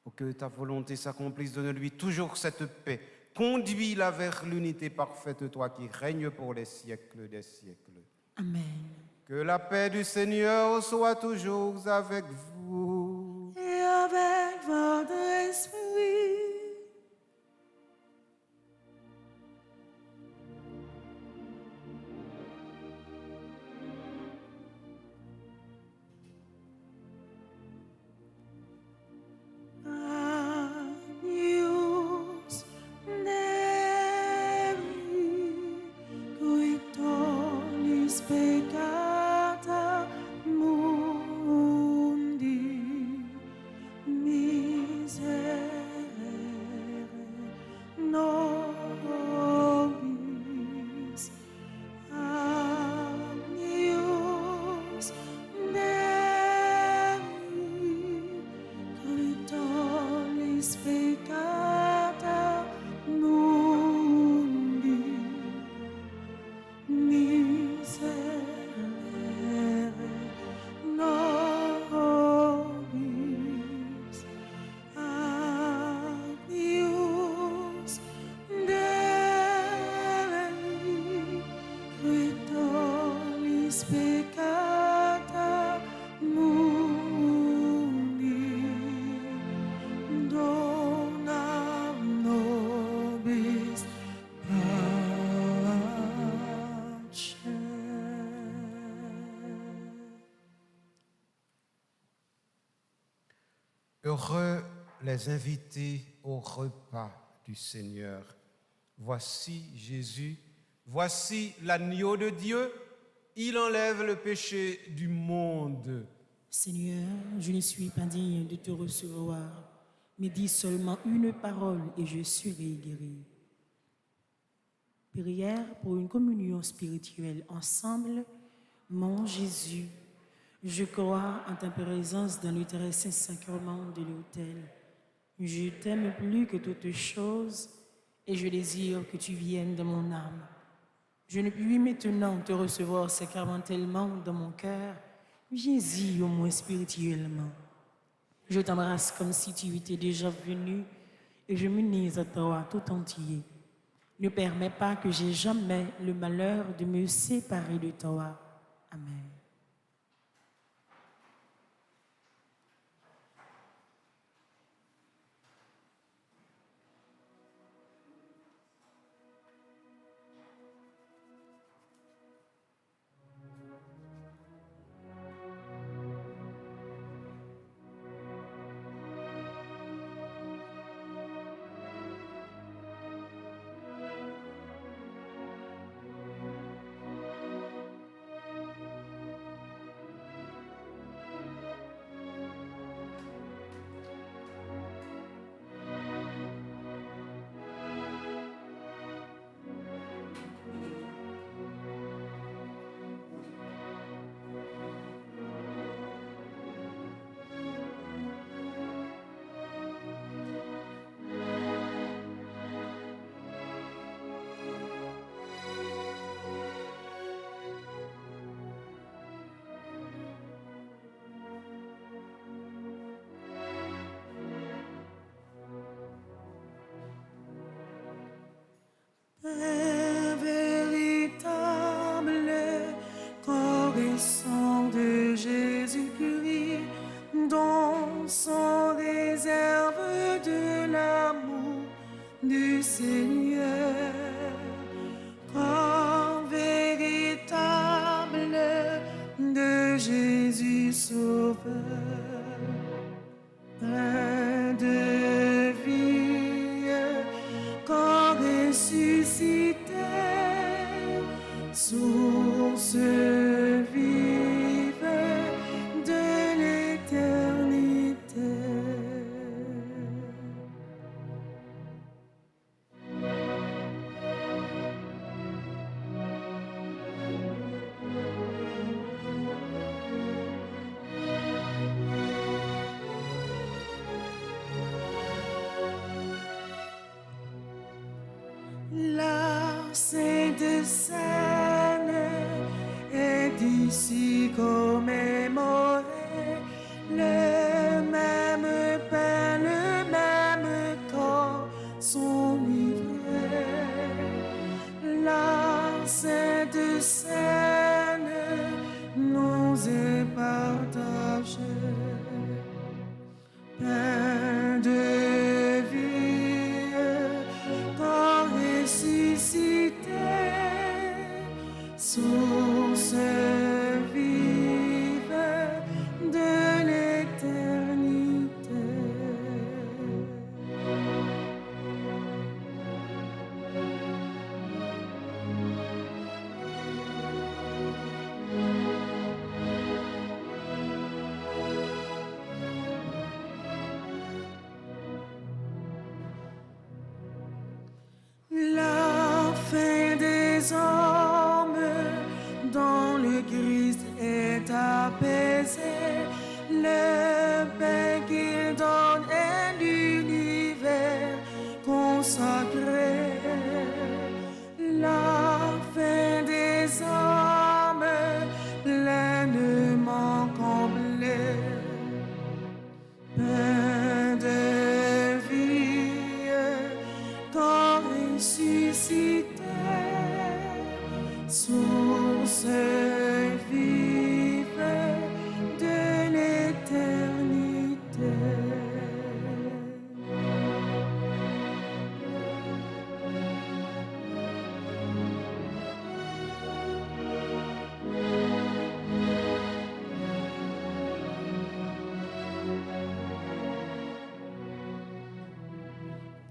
S4: Pour que ta volonté s'accomplisse, donne-lui toujours cette paix. Conduis-la vers l'unité parfaite, toi qui règnes pour les siècles des siècles.
S5: Amen.
S4: Que la paix du Seigneur soit toujours avec vous.
S5: Et avec votre esprit. Agnus Dei, qui tollis peccata mundi, miserere nobis. Agnus Dei, qui tollis peccata mundi, miserere nobis. Agnus Dei, qui tollis peccata mundi, dona nobis
S4: Heureux les invités au repas du Seigneur. Voici Jésus, voici l'agneau de Dieu, il enlève le péché du monde.
S5: Seigneur, je ne suis pas digne de te recevoir, mais dis seulement une parole et je serai guéri. Prière pour une communion spirituelle ensemble. Mon Jésus, je crois en ta présence dans le très saint sacrement de l'autel. Je t'aime plus que toutes choses et je désire que tu viennes dans mon âme. Je ne puis maintenant te recevoir sacramentellement dans mon cœur. Viens-y au moins spirituellement. Je t'embrasse comme si tu étais déjà venu et je m'unis à toi tout entier. Ne permets pas que j'aie jamais le malheur de me séparer de toi. Amen.
S3: du Seigneur, corps véritable de Jésus Sauveur, pain de vie, corps ressuscité, source vive de l'éternité. La Sainte Seine est ici commémorée, le même pain, le même corps sont livrés. La Sainte Seine nous est partagée. Pain de vie, corps ressuscité, source vive de l'éternité. La fin des hommes dont le Christ est apaisé, le pain qu'il donne est l'univers consacré. La fin des hommes pleinement comblée. Pain de vie, corps ressuscité, source vive de l'éternité.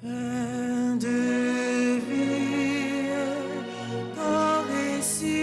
S3: Pain de vie, corps ressuscité,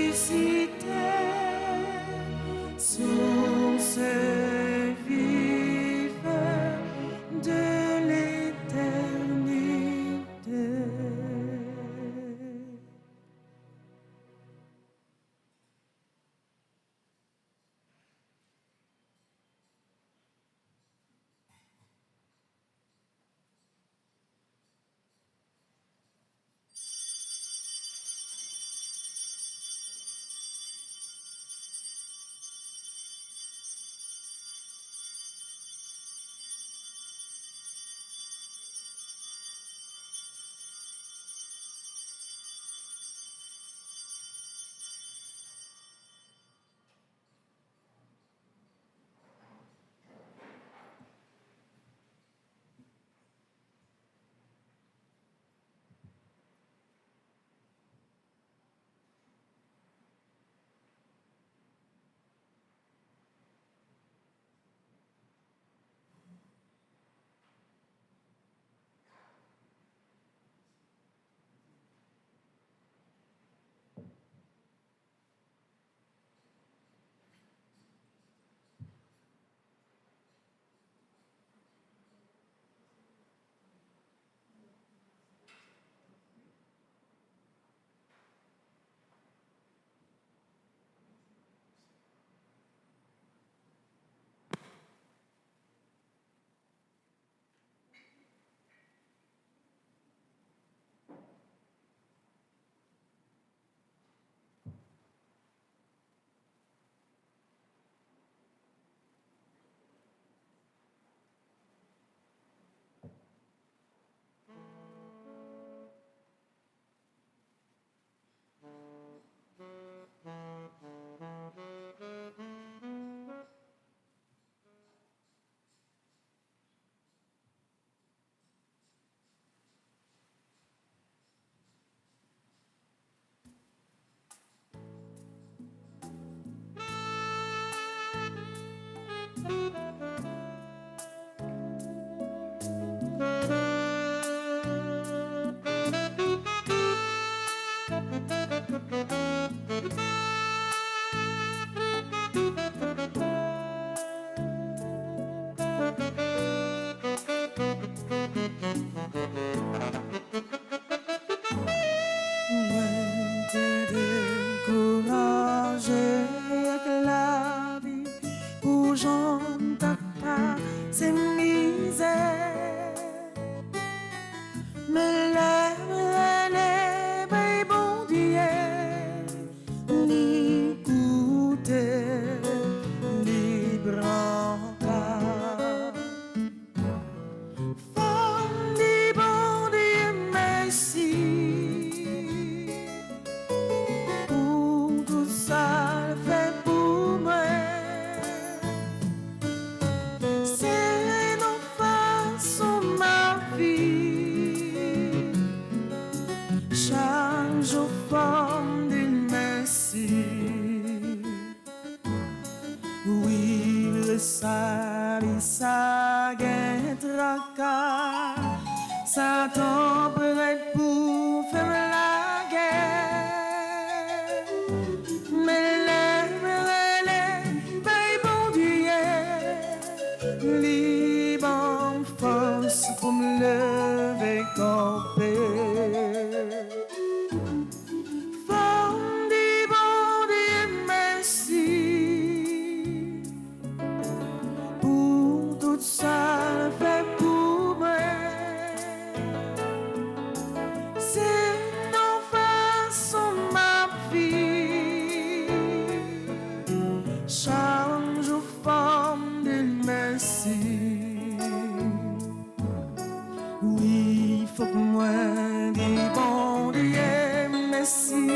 S3: dis bon Dieu merci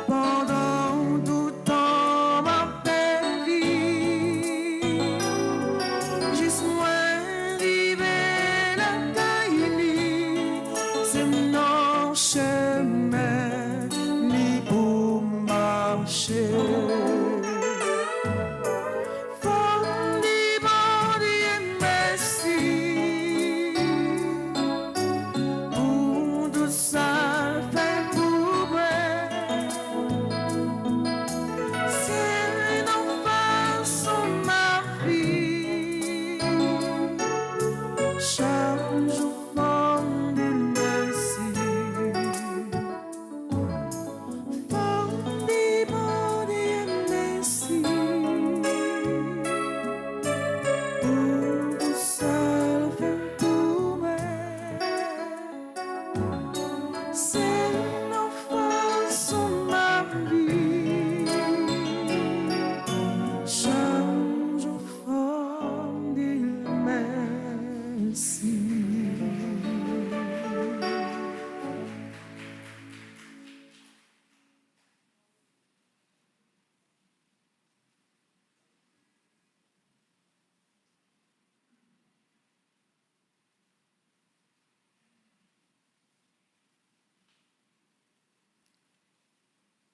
S3: pendant tout temps ma belle vie. Juste moi arrivé la caille, c'est mon chemin ni pour marcher.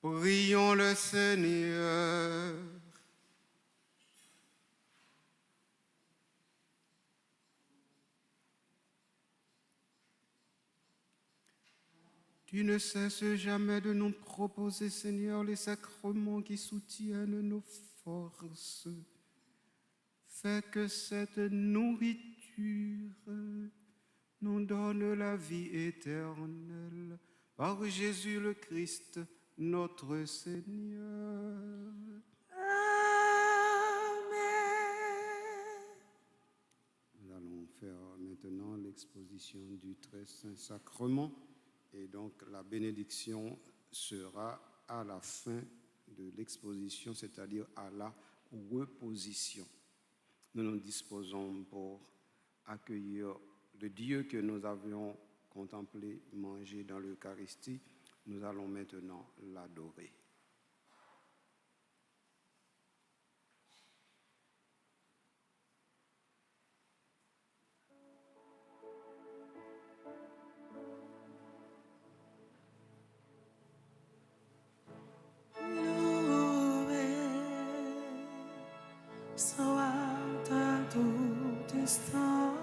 S4: Prions le Seigneur. Tu ne cesses jamais de nous proposer, Seigneur, les sacrements qui soutiennent nos forces. Fais que cette nourriture nous donne la vie éternelle. Par Jésus le Christ, notre Seigneur.
S3: Amen.
S4: Nous allons faire maintenant l'exposition du très saint sacrement et donc la bénédiction sera à la fin de l'exposition, c'est-à-dire à la reposition. Nous nous disposons pour accueillir le Dieu que nous avions contemplé, mangé dans l'Eucharistie. Nous allons maintenant l'adorer.
S3: Loué soit à tout instant,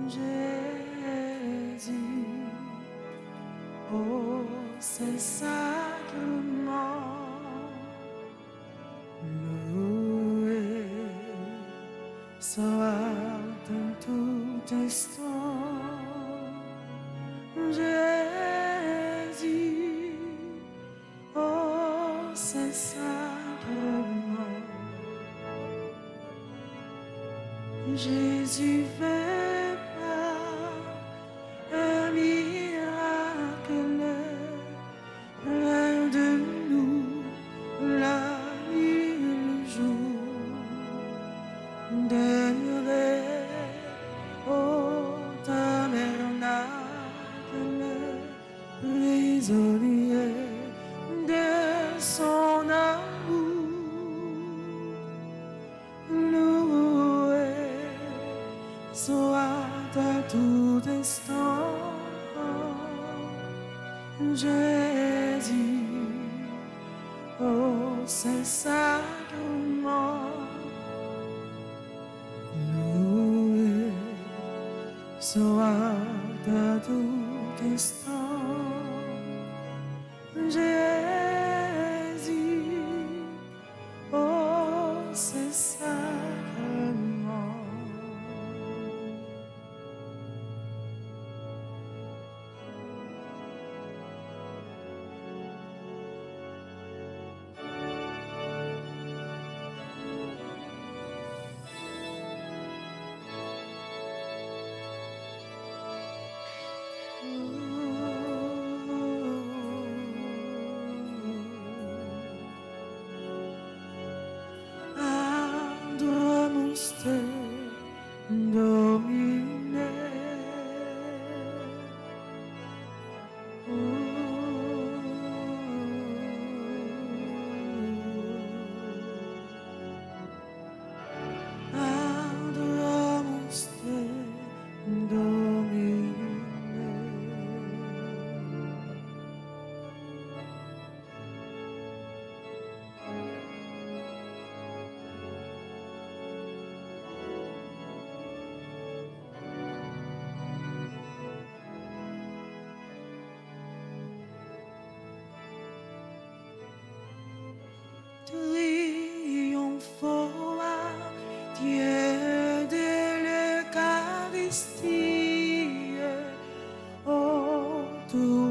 S3: Jésus. Oh, c'est sacrement loué soit en tout instant, Jésus. Oh, c'est sacrement Jésus fait par un miracle. Loin de nous, la nuit, le jour, demeurer au tabernacle, prisonnier de son amour. Loué soit à tout instant Jésus. Oh, c'est sacrement loué soit à tout instant Jésus. Oh, c'est sacrement.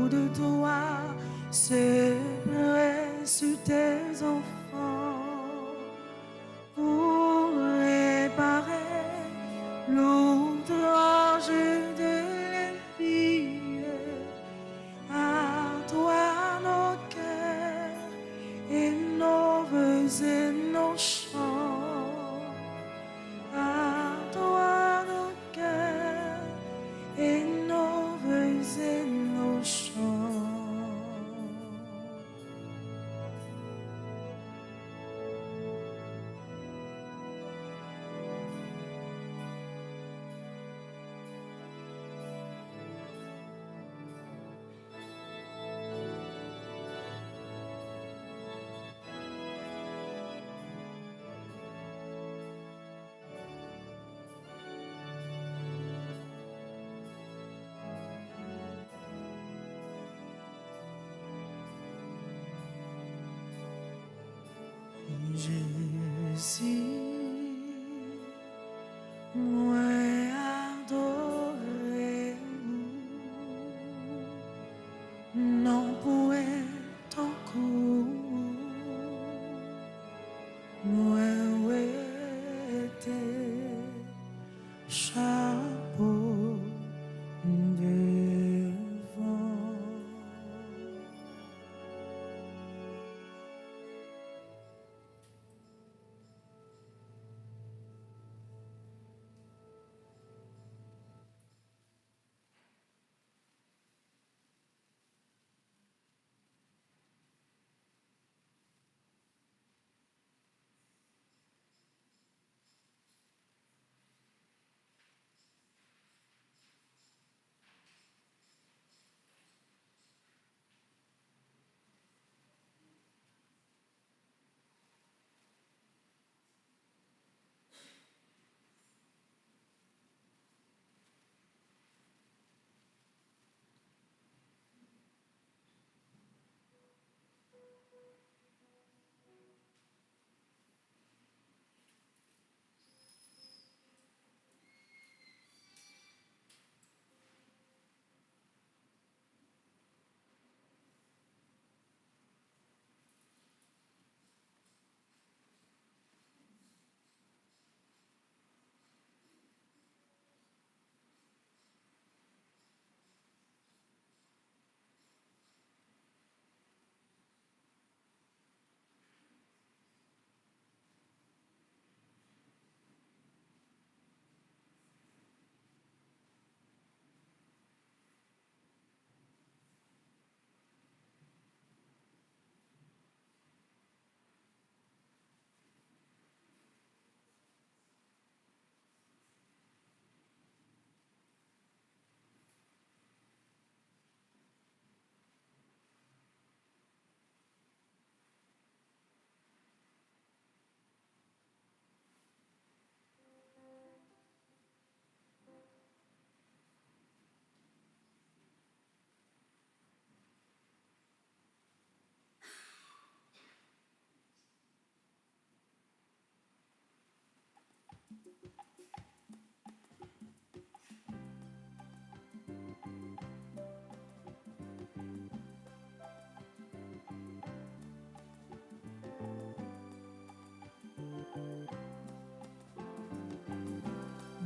S3: l'amour de toi se presse sur tes enfants pour réparer l'outrage de l'ennemi. À toi nos cœurs et nos vœux et nos chants. À toi nos cœurs et nos vœux et nos chants. Jésus, moi adoré, non pourrait ton coup, moi était chapeau devant.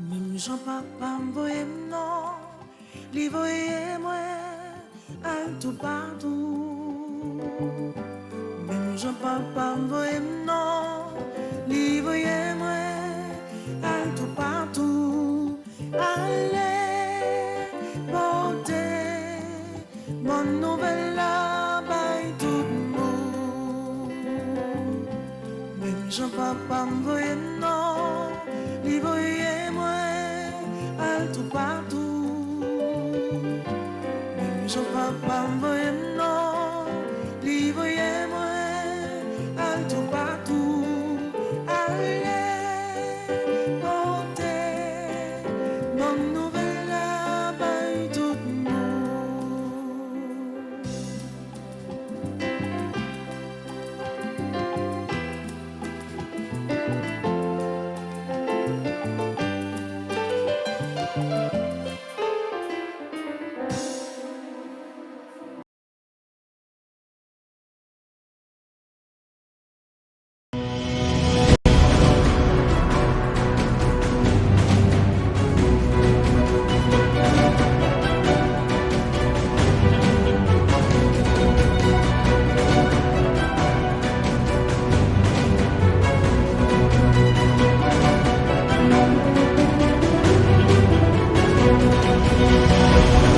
S3: Même Jean papa m'voye non, li voye moi al tout partout. Même Jean papa m'voye non, li voye moi al tout partout. Allez porter bonne nouvelle là by tout le monde. Même Jean papa m'voye non, li voye moi al tout partout. Même Jean papa m'voye non, li voye moi al tout partout. Allez porter bonne nouvelle là by tout le monde. Thank